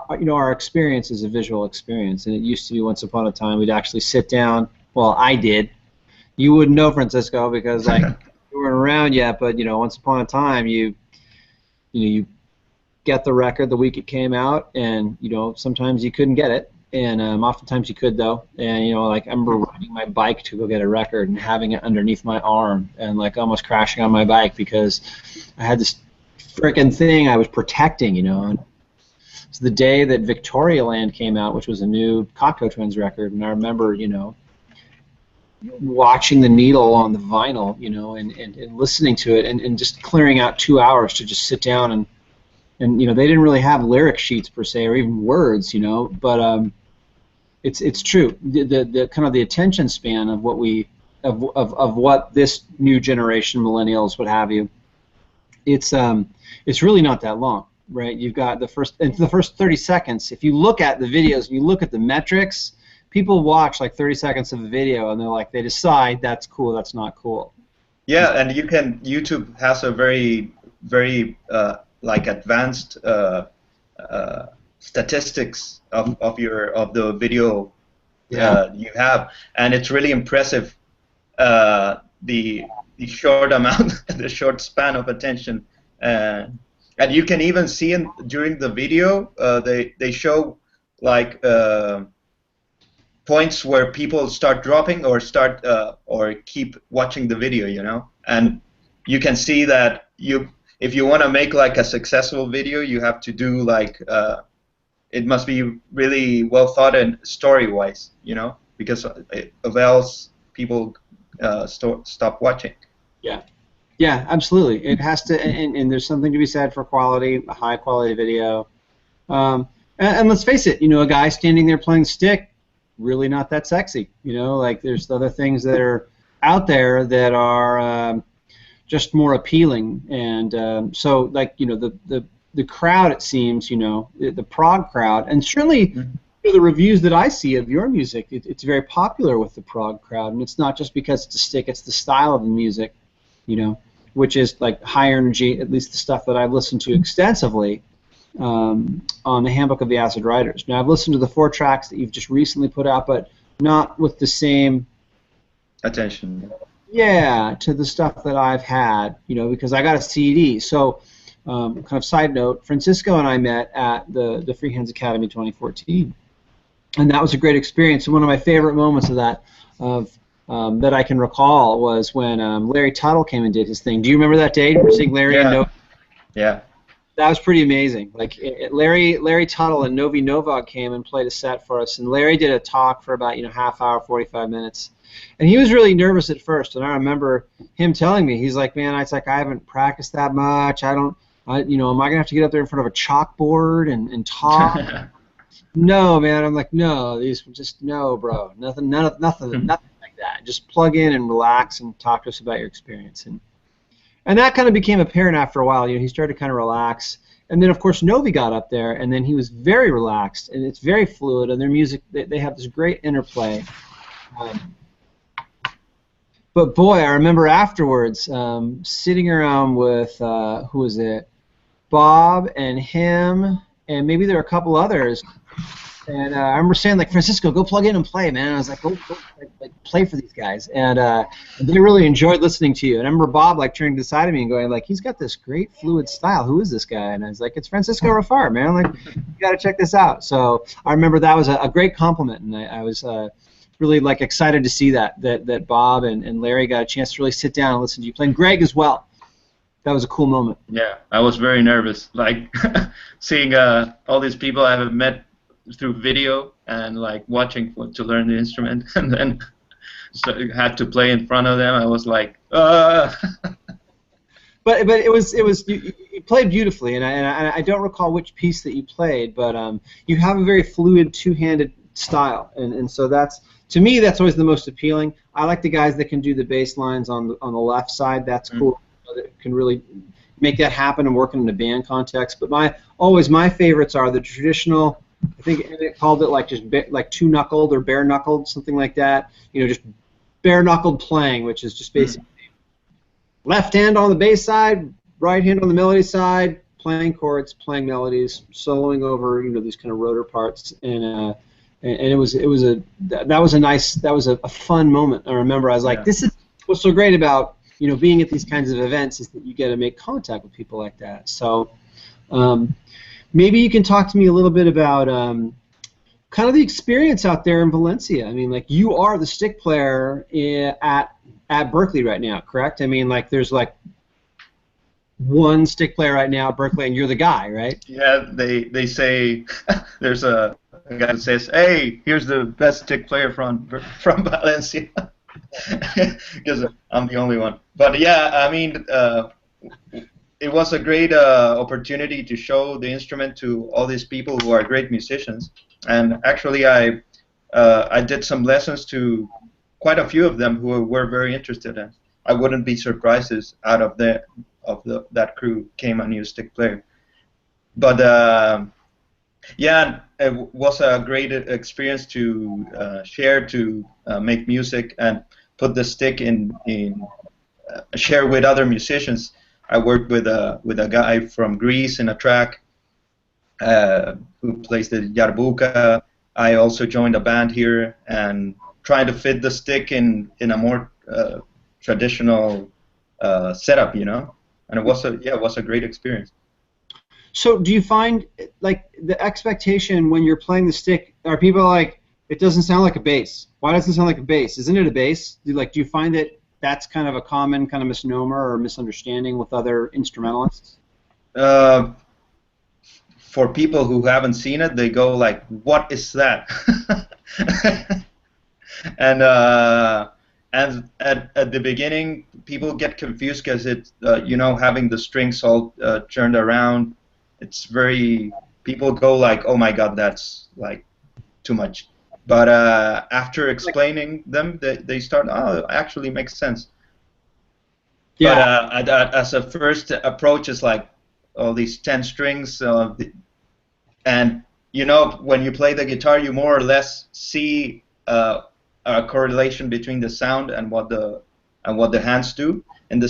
our experience is a visual experience, and it used to be once upon a time we'd actually sit down. Well, I did. You wouldn't know, Francisco, because like you weren't around yet, but once upon a time, you get the record the week it came out, and sometimes you couldn't get it, and oftentimes you could though. And like I remember riding my bike to go get a record and having it underneath my arm, and like almost crashing on my bike because I had this frickin' thing I was protecting, And it's the day that Victorialand came out, which was a new Cocteau Twins record, and I remember, watching the needle on the vinyl, and listening to it, and just clearing out 2 hours to just sit down and they didn't really have lyric sheets per se or even words, but it's true. The kind of the attention span of what what this new generation, millennials, what have you, it's really not that long, right? You've got the first 30 seconds. If you look at the videos, you look at the metrics. People watch like 30 seconds of a video and they decide that's cool, that's not cool. Yeah, and YouTube has a very like advanced statistics of the video you have, and it's really impressive the short amount, the short span of attention, and you can even see during the video they show like points where people start dropping or start or keep watching the video, and you can see that if you want to make like a successful video, you have to do like it must be really well thought and story-wise, because of else people stop watching. Yeah, absolutely. It has to, and there's something to be said for quality, a high-quality video. And let's face it, a guy standing there playing stick, really not that sexy. Like there's other things that are out there that are just more appealing, and so like the crowd, it seems, the prog crowd, and certainly the reviews that I see of your music, it's very popular with the prog crowd, and it's not just because it's a stick, it's the style of the music, which is like high energy, at least the stuff that I've listened to extensively on the Handbook of the Acid Writers. Now I've listened to the 4 tracks that you've just recently put out, but not with the same attention. Yeah, to the stuff that I've had, because I got a CD. So, kind of side note, Francisco and I met at the Free Hands Academy 2014, and that was a great experience. And one of my favorite moments of that, that I can recall, was when Larry Tuttle came and did his thing. Do you remember that day? You were seeing Larry and Novi? Yeah. That was pretty amazing. Like Larry Tuttle and Novi Novak came and played a set for us, and Larry did a talk for about half hour, 45 minutes. And he was really nervous at first, and I remember him telling me, he's like, man, I haven't practiced that much. Am I gonna have to get up there in front of a chalkboard and talk? No, man. I'm like, no, no, bro, nothing like that. Just plug in and relax and talk to us about your experience. And that kind of became apparent after a while. He started to kind of relax, and then of course Novi got up there, and then he was very relaxed, and it's very fluid. And their music, they have this great interplay. But boy, I remember afterwards sitting around with, who was it? Bob and him, and maybe there were a couple others. And I remember saying, like, Francisco, go plug in and play, man. And I was like, go play for these guys. And they really enjoyed listening to you. And I remember Bob, like, turning to the side of me and going, like, he's got this great fluid style. Who is this guy? And I was like, it's Francisco RAFART, man. Like, you got to check this out. So I remember that was a great compliment, and I was really like excited to see that Bob and Larry got a chance to really sit down and listen to you play, and Greg as well. That was a cool moment. Yeah, I was very nervous, like seeing all these people I have met through video and like watching to learn the instrument, and then had to play in front of them. I was like, But it was you played beautifully, and I don't recall which piece that you played, but you have a very fluid two-handed style, and so that's, to me, that's always the most appealing. I like the guys that can do the bass lines on the left side. That's cool. That can really make that happen and work in a band context. But my favorites are the traditional. I think it called it like just like two-knuckled or bare-knuckled, something like that. Just bare-knuckled playing, which is just basically left hand on the bass side, right hand on the melody side, playing chords, playing melodies, soloing over these kind of rotor parts, and it was a fun moment. I remember I was like, this is what's so great about you know, being at these kinds of events is that you get to make contact with people like that. So maybe you can talk to me a little bit about kind of the experience out there in Valencia. I mean, like, you are the stick player at Berkeley right now, correct? I mean, like, there's like one stick player right now at Berkeley, and you're the guy, right? Yeah, they say there's a guy who says, "Hey, here's the best stick player from Valencia," because I'm the only one. But yeah, I mean, it was a great opportunity to show the instrument to all these people who are great musicians. And actually, I did some lessons to quite a few of them who were very interested in. I wouldn't be surprised if out of that crew came a new stick player. But yeah, it was a great experience to share, to make music and put the stick in share with other musicians. I worked with a guy from Greece in a track who plays the yarbuka. I also joined a band here and trying to fit the stick in a more traditional setup, you know. And it was a great experience. So do you find, like, the expectation when you're playing the stick, are people like, it doesn't sound like a bass? Why doesn't it sound like a bass? Isn't it a bass? Do you find that that's kind of a common kind of misnomer or misunderstanding with other instrumentalists? For people who haven't seen it, they go like, "What is that?" And at the beginning, people get confused because it's you know, having the strings all turned around. It's very, people go like, "Oh my God, that's like too much." But after explaining them, they start, "Oh, it actually makes sense." Yeah. But as a first approach, it's like all these 10 strings, and you know, when you play the guitar, you more or less see a correlation between the sound and what the hands do. And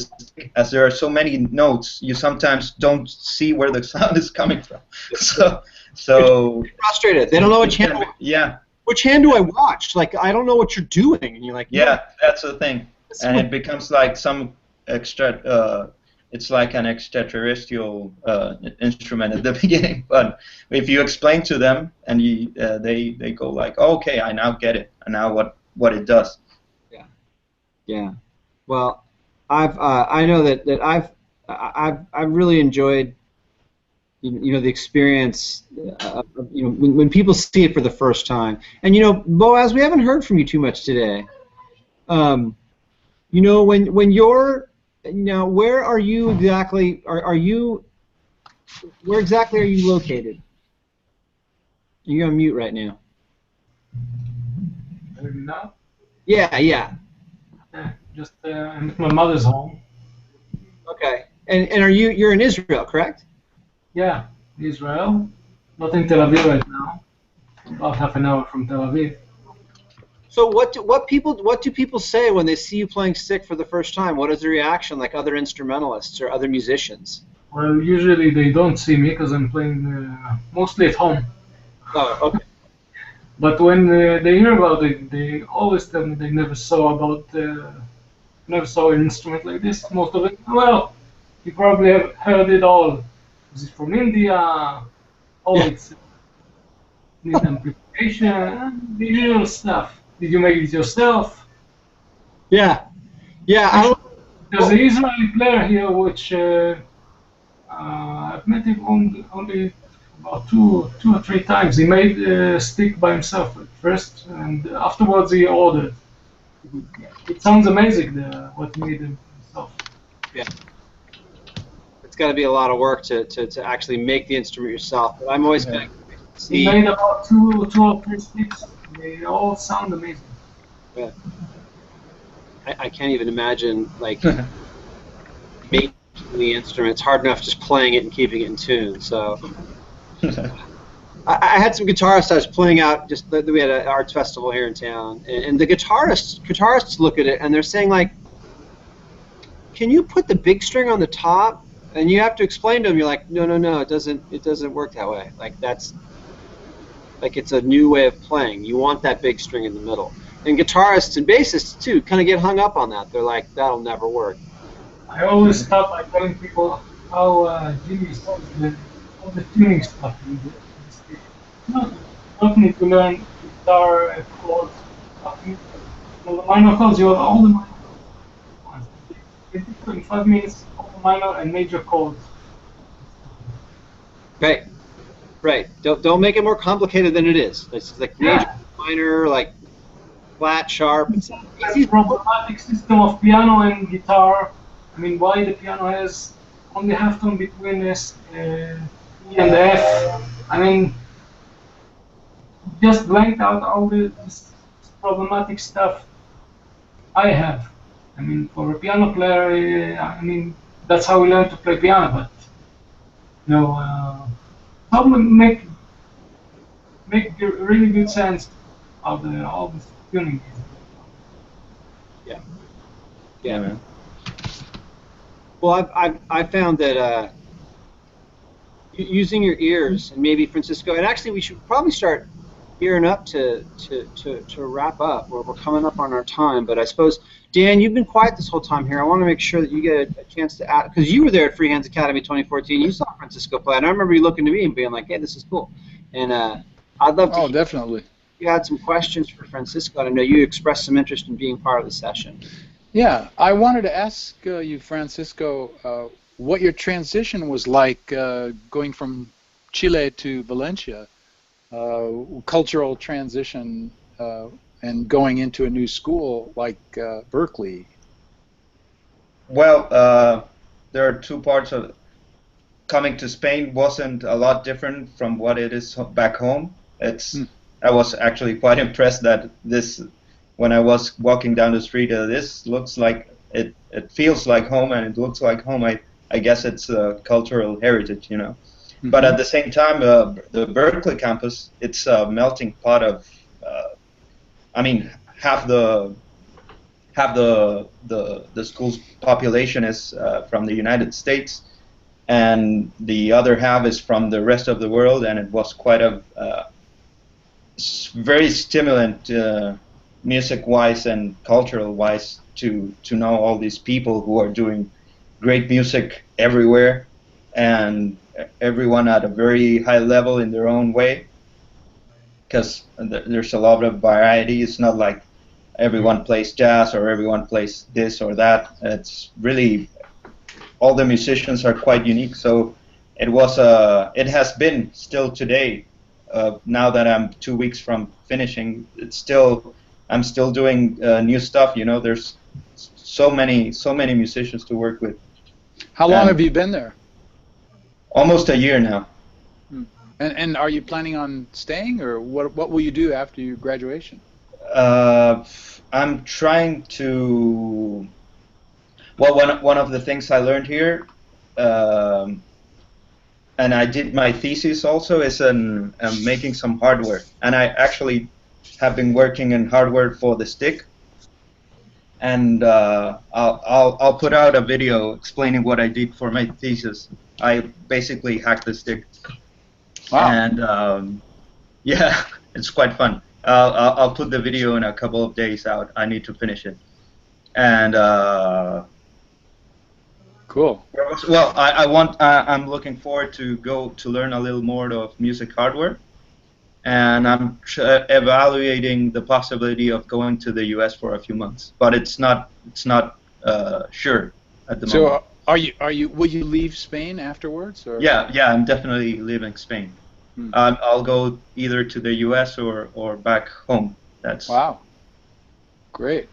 as there are so many notes, you sometimes don't see where the sound is coming from. So You're frustrated. They don't know which hand. Yeah. Which hand do I watch? Like, I don't know what you're doing, and you're like, yeah, that's the thing, and it becomes like some extra. It's like an extraterrestrial instrument at the beginning, but if you explain to them and they go like, oh, okay, I now get it, and now what it does. Yeah. Well, I know that I've really enjoyed, you know, the experience. You know, when people see it for the first time, and you know, Boaz, we haven't heard from you too much today. You know, when you're now, where are you exactly? Where exactly are you located? You're on mute right now. Now? Yeah. Just I'm at my mother's home. Okay. And you're in Israel, correct? Yeah, Israel. Not in Tel Aviv right now. About half an hour from Tel Aviv. So what do people say when they see you playing stick for the first time? What is the reaction, like other instrumentalists or other musicians? Well, usually they don't see me because I'm playing mostly at home. Oh, okay. But when they hear about it, they always tell me they never saw an instrument like this. Most of it, well, you probably have heard it all. Is it from India? Oh, Yeah. It's needs amplification, the usual stuff. Did you make it yourself? Yeah. There's an Israeli player here which I've met him only about two or three times. He made a stick by himself at first, and afterwards he ordered. It sounds amazing, what he made himself. Yeah. It's got to be a lot of work to actually make the instrument yourself. But I'm always going to see. He made about two or three sticks. They all sound amazing. Yeah. I can't even imagine, like, making the instrument. It's hard enough just playing it and keeping it in tune. So I had some guitarists I was playing out. We had an arts festival here in town, and the guitarists look at it and they're saying, like, can you put the big string on the top? And you have to explain to them. You're like, no, it doesn't work that way. Like, that's like, it's a new way of playing. You want that big string in the middle. And guitarists and bassists too kind of get hung up on that. They're like, that'll never work. I always start by telling people how genius is all the tuning stuff in the stick. Not, not need to learn guitar chords. Nothing. The minor chords, you have all the minor chords. It takes in 5 minutes all the minor and major chords. Right. Right. Don't make it more complicated than it is. It's like major, minor, like flat, sharp. It's Easy problematic system of piano and guitar. I mean, why the piano has only half tone between S, E and F. I mean, just blanked out all this problematic stuff I have. I mean, for a piano player, I mean, that's how we learn to play piano, but probably make really good sense of all this tuning. Yeah. Yeah, man. Well, I've found that using your ears, and maybe Francisco, and actually we should probably start gearing up to wrap up. We're coming up on our time, but I suppose, Dan, you've been quiet this whole time here. I want to make sure that you get a chance to add, because you were there at Freehands Academy 2014. You saw Francisco play, and I remember you looking to me and being like, hey, this is cool. And I'd love to Oh, definitely. you had some questions for Francisco, and I know you expressed some interest in being part of the session. Yeah, I wanted to ask you, Francisco, what your transition was like going from Chile to Valencia, cultural transition, and going into a new school like Berkeley. Well, there are two parts of it. Coming to Spain wasn't a lot different from what it is back home. I was actually quite impressed that when I was walking down the street, this looks like it feels like home, and it looks like home. I guess it's a cultural heritage, you know. Mm-hmm. But at the same time, the Berkeley campus, it's a melting pot of, I mean, half the school's population is from the United States, and the other half is from the rest of the world, and it was quite a very stimulant, music-wise and cultural-wise, to know all these people who are doing great music everywhere, and everyone at a very high level in their own way, because there's a lot of variety. It's not like everyone plays jazz or everyone plays this or that. It's really, all the musicians are quite unique. So it has been still today. Now that I'm 2 weeks from finishing, I'm still doing new stuff. You know, there's so many musicians to work with. How long have you been there? Almost a year now. And are you planning on staying, or what will you do after your graduation? I'm trying to. Well, one of the things I learned here, and I did my thesis also, is making some hardware. And I actually have been working in hardware for the stick. And I'll put out a video explaining what I did for my thesis. I basically hacked the stick. Wow. And yeah, it's quite fun. I'll put the video in a couple of days out. I need to finish it. And cool. Well, I'm looking forward to go to learn a little more of music hardware, and I'm evaluating the possibility of going to the U.S. for a few months, but it's not sure at the moment. So will you leave Spain afterwards? Or? Yeah, I'm definitely leaving Spain. I'll go either to the U.S. or back home. Wow. Great.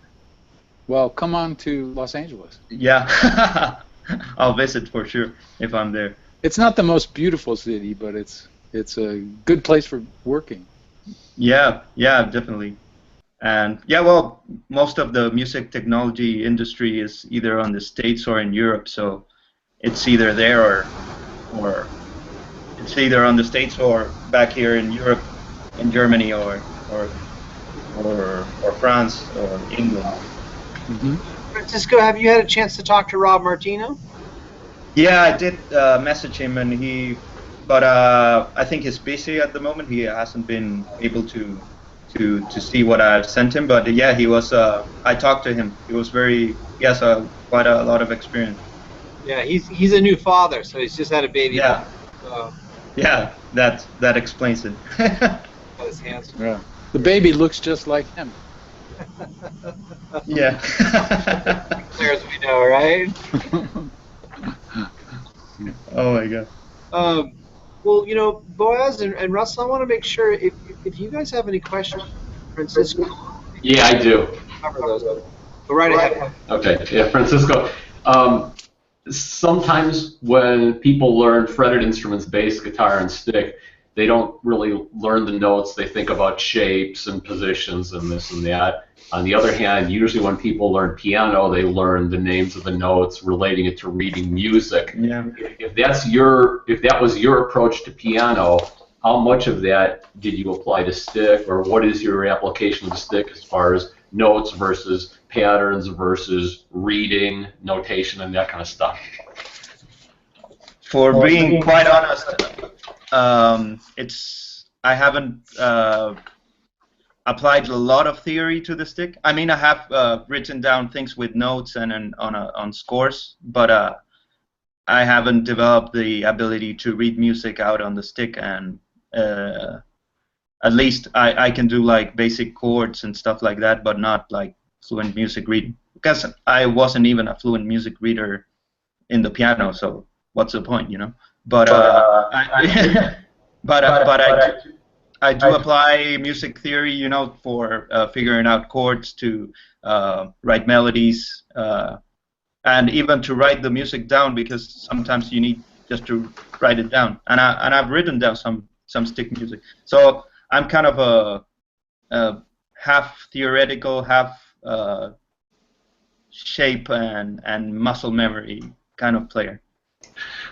Well, come on to Los Angeles. Yeah. I'll visit for sure if I'm there. It's not the most beautiful city, but it's a good place for working. Yeah, definitely. And yeah, well, most of the music technology industry is either on the States or in Europe, so it's either there or it's either on the States or back here in Europe, in Germany or France or England. Mm-hmm. Francisco, have you had a chance to talk to Rob Martino? Yeah, I did message him, but I think he's busy at the moment. He hasn't been able to to see what I sent him. But yeah, he was. I talked to him. He was very. He has quite a lot of experience. Yeah, he's a new father, so he's just had a baby. Yeah. So Yeah, that explains it. got his hands. Yeah. The baby looks just like him. Yeah. As we know, right? Oh my God. Well, you know, Boaz and Russell, I want to make sure if you guys have any questions, Francisco, Yeah, I do. cover those. Go right ahead. Okay, yeah, Francisco. Sometimes when people learn fretted instruments, bass, guitar, and stick, they don't really learn the notes. They think about shapes and positions and this and that. On the other hand, usually when people learn piano, they learn the names of the notes, relating it to reading music. Yeah. If that was your approach to piano, how much of that did you apply to stick, or what is your application of the stick as far as notes versus patterns versus reading, notation, and that kind of stuff? For being quite honest, I haven't applied a lot of theory to the stick. I mean, I have written down things with notes and on scores, but I haven't developed the ability to read music out on the stick, and at least I can do like basic chords and stuff like that, but not like fluent music reading, because I wasn't even a fluent music reader in the piano, so what's the point, you know? But I do apply music theory, you know, for figuring out chords, to write melodies, and even to write the music down, because sometimes you need just to write it down. And I've written down some stick music. So I'm kind of a half theoretical, half shape and muscle memory kind of player.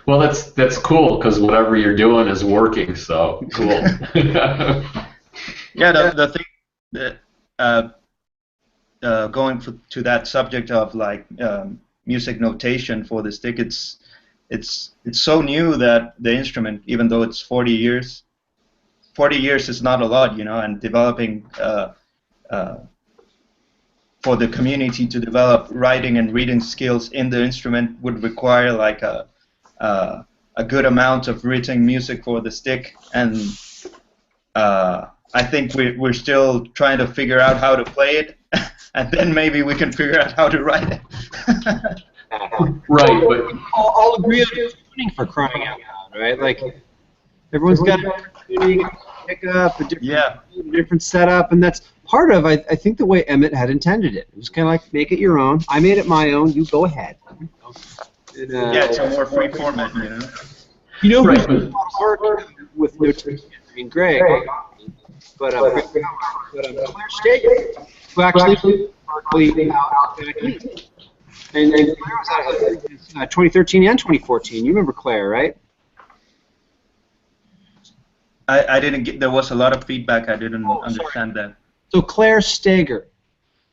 Well, that's cool, because whatever you're doing is working. So cool. Yeah, the thing that to that subject of like music notation for the stick, it's so new that the instrument, even though it's 40 years is not a lot, you know, and developing for the community to develop writing and reading skills in the instrument would require like a good amount of written music for the stick, and I think we're still trying to figure out how to play it, and then maybe we can figure out how to write it. Right, but I'll agree on tuning, for crying out loud, right? Like everyone's got a tuning, pick up a different setup, and that's part of I think the way Emmett had intended it. It was kind of like, make it your own. I made it my own. You go ahead. And, yeah, it's a more free format, you know. You know Right, who's work with notation? I mean, Greg, but Claire Steger, who actually Berkeley out back east. And Claire was out 2013 and 2014. You remember Claire, right? I didn't get. There was a lot of feedback. I didn't understand that. So Claire Steger.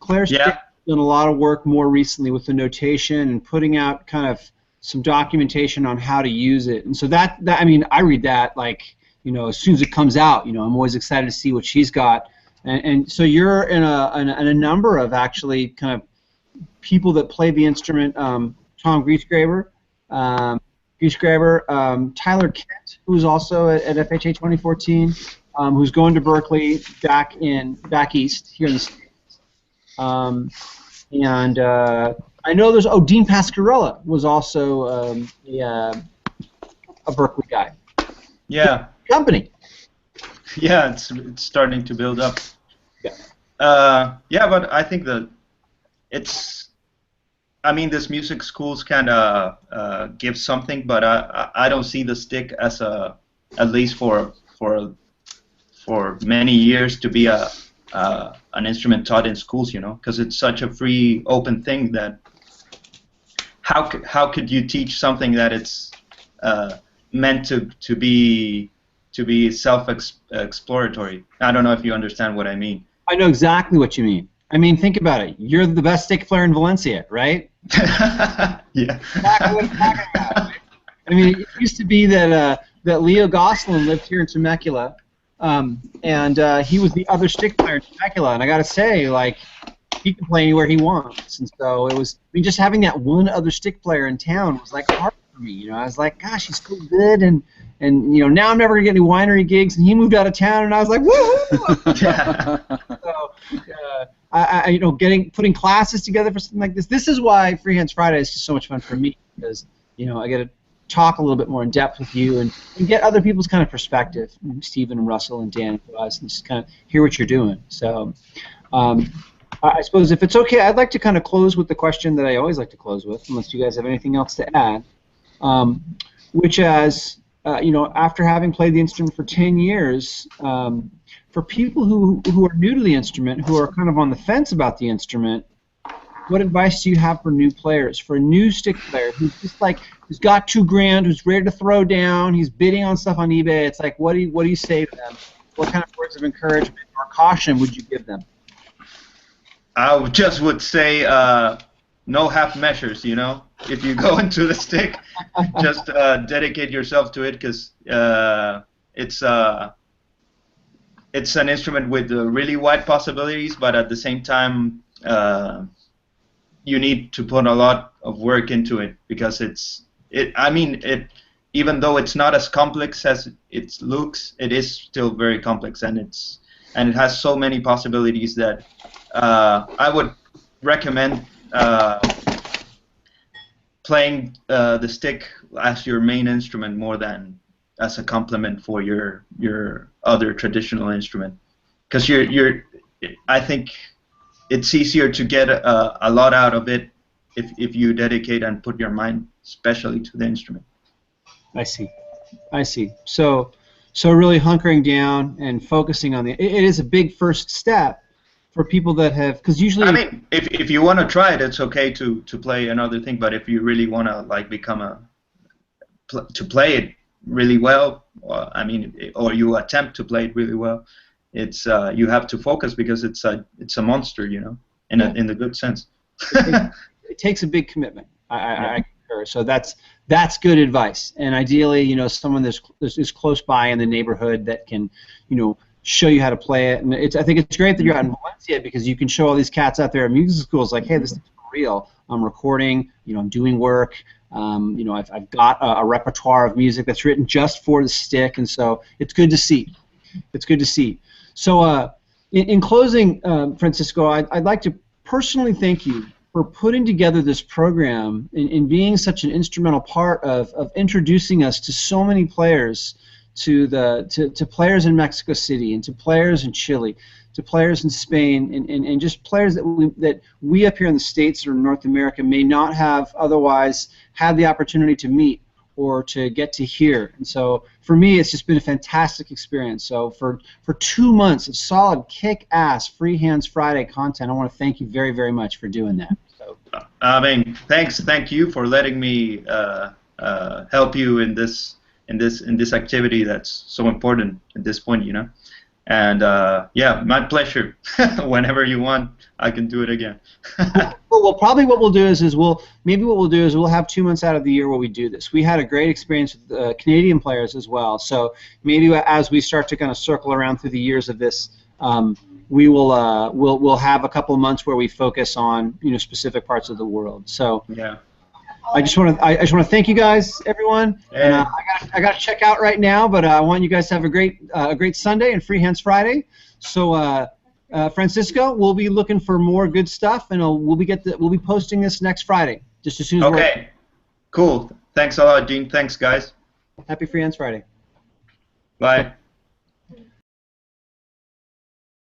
Claire Steger Yeah. done a lot of work more recently with the notation and putting out kind of some documentation on how to use it. And so that I mean, I read that like, you know, as soon as it comes out, you know, I'm always excited to see what she's got. And so you're in a number of actually kind of people that play the instrument. Tom Griesgraber, Tyler Kent, who's also at FHA 2014, who's going to Berkeley back east here in the States. And I know there's Dean Pascarella was also a Berkeley guy. Yeah. Company. Yeah, it's starting to build up. Yeah. Yeah, but I think that I mean, this music schools kind of give something, but I don't see the stick as at least for many years to be an instrument taught in schools, you know, because it's such a free, open thing that how could you teach something that it's meant to be self-exploratory? I don't know if you understand what I mean. I know exactly what you mean. I mean, think about it. You're the best stick player in Valencia, right? Yeah. Exactly what I'm talking about. I mean, it used to be that Leo Gosselin lived here in Temecula, And he was the other stick player in Dracula, and I gotta say, like, he can play anywhere he wants, and so it was. I mean, just having that one other stick player in town was like hard for me. You know, I was like, gosh, he's so good, and you know, now I'm never gonna get any winery gigs, and he moved out of town, and I was like, woohoo! So, you know, putting classes together for something like this. This is why Freehands Friday is just so much fun for me, because you know, I get to talk a little bit more in depth with you and get other people's kind of perspective, Stephen and Russell and Dan and us, and just kind of hear what you're doing. So I suppose if it's okay, I'd like to kind of close with the question that I always like to close with, unless you guys have anything else to add, which is, you know, after having played the instrument for 10 years, for people who are new to the instrument, who are kind of on the fence about the instrument, what advice do you have for new players, for a new stick player who's just like, who's got $2,000, who's ready to throw down, he's bidding on stuff on eBay? It's like, what do you say to them? What kind of words of encouragement or caution would you give them? I would say no half measures. You know, if you go into the stick, just dedicate yourself to it, because it's an instrument with really wide possibilities, but at the same time, you need to put a lot of work into it, because even though it's not as complex as it looks, it is still very complex, and it has so many possibilities that I would recommend playing the stick as your main instrument more than as a complement for your other traditional instrument, because I think it's easier to get a lot out of it if you dedicate and put your mind especially to the instrument. I see. So really hunkering down and focusing on it is a big first step for people that have, because usually, I mean, if you want to try it, it's okay to play another thing, but if you really want to like to play it really well, or you attempt to play it really well, it's you have to focus, because it's a monster, you know, in the good sense. It takes a big commitment. I concur. So that's good advice. And ideally, you know, someone that's close by in the neighborhood that can, you know, show you how to play it. And I think it's great that you're out in Valencia, because you can show all these cats out there at music schools like, hey, this is real. I'm recording. You know, I'm doing work. You know, I've got a repertoire of music that's written just for the stick, and so it's good to see. It's good to see. So in closing, Francisco, I'd like to personally thank you for putting together this program and being such an instrumental part of introducing us to so many players, to players in Mexico City, and to players in Chile, to players in Spain, and just players that we up here in the States or North America may not have otherwise had the opportunity to meet or to get to hear. And so for me, it's just been a fantastic experience. So for 2 months of solid kick-ass Freehands Friday content, I want to thank you very, very much for doing that. So, I mean, thank you for letting me help you in this activity that's so important at this point, you know. And yeah, my pleasure. Whenever you want, I can do it again. Well, probably what we'll do is we'll have 2 months out of the year where we do this. We had a great experience with Canadian players as well. So maybe as we start to kind of circle around through the years of this, we'll have a couple of months where we focus on, you know, specific parts of the world. So yeah. I just want to thank you guys, everyone. And I got to check out right now, but I want you guys to have a great Sunday and Freehands Friday. So Francisco, we'll be looking for more good stuff, and we'll be posting this next Friday, just as soon as okay. Cool. Thanks a lot, Gene. Thanks, guys. Happy Freehands Friday. Bye.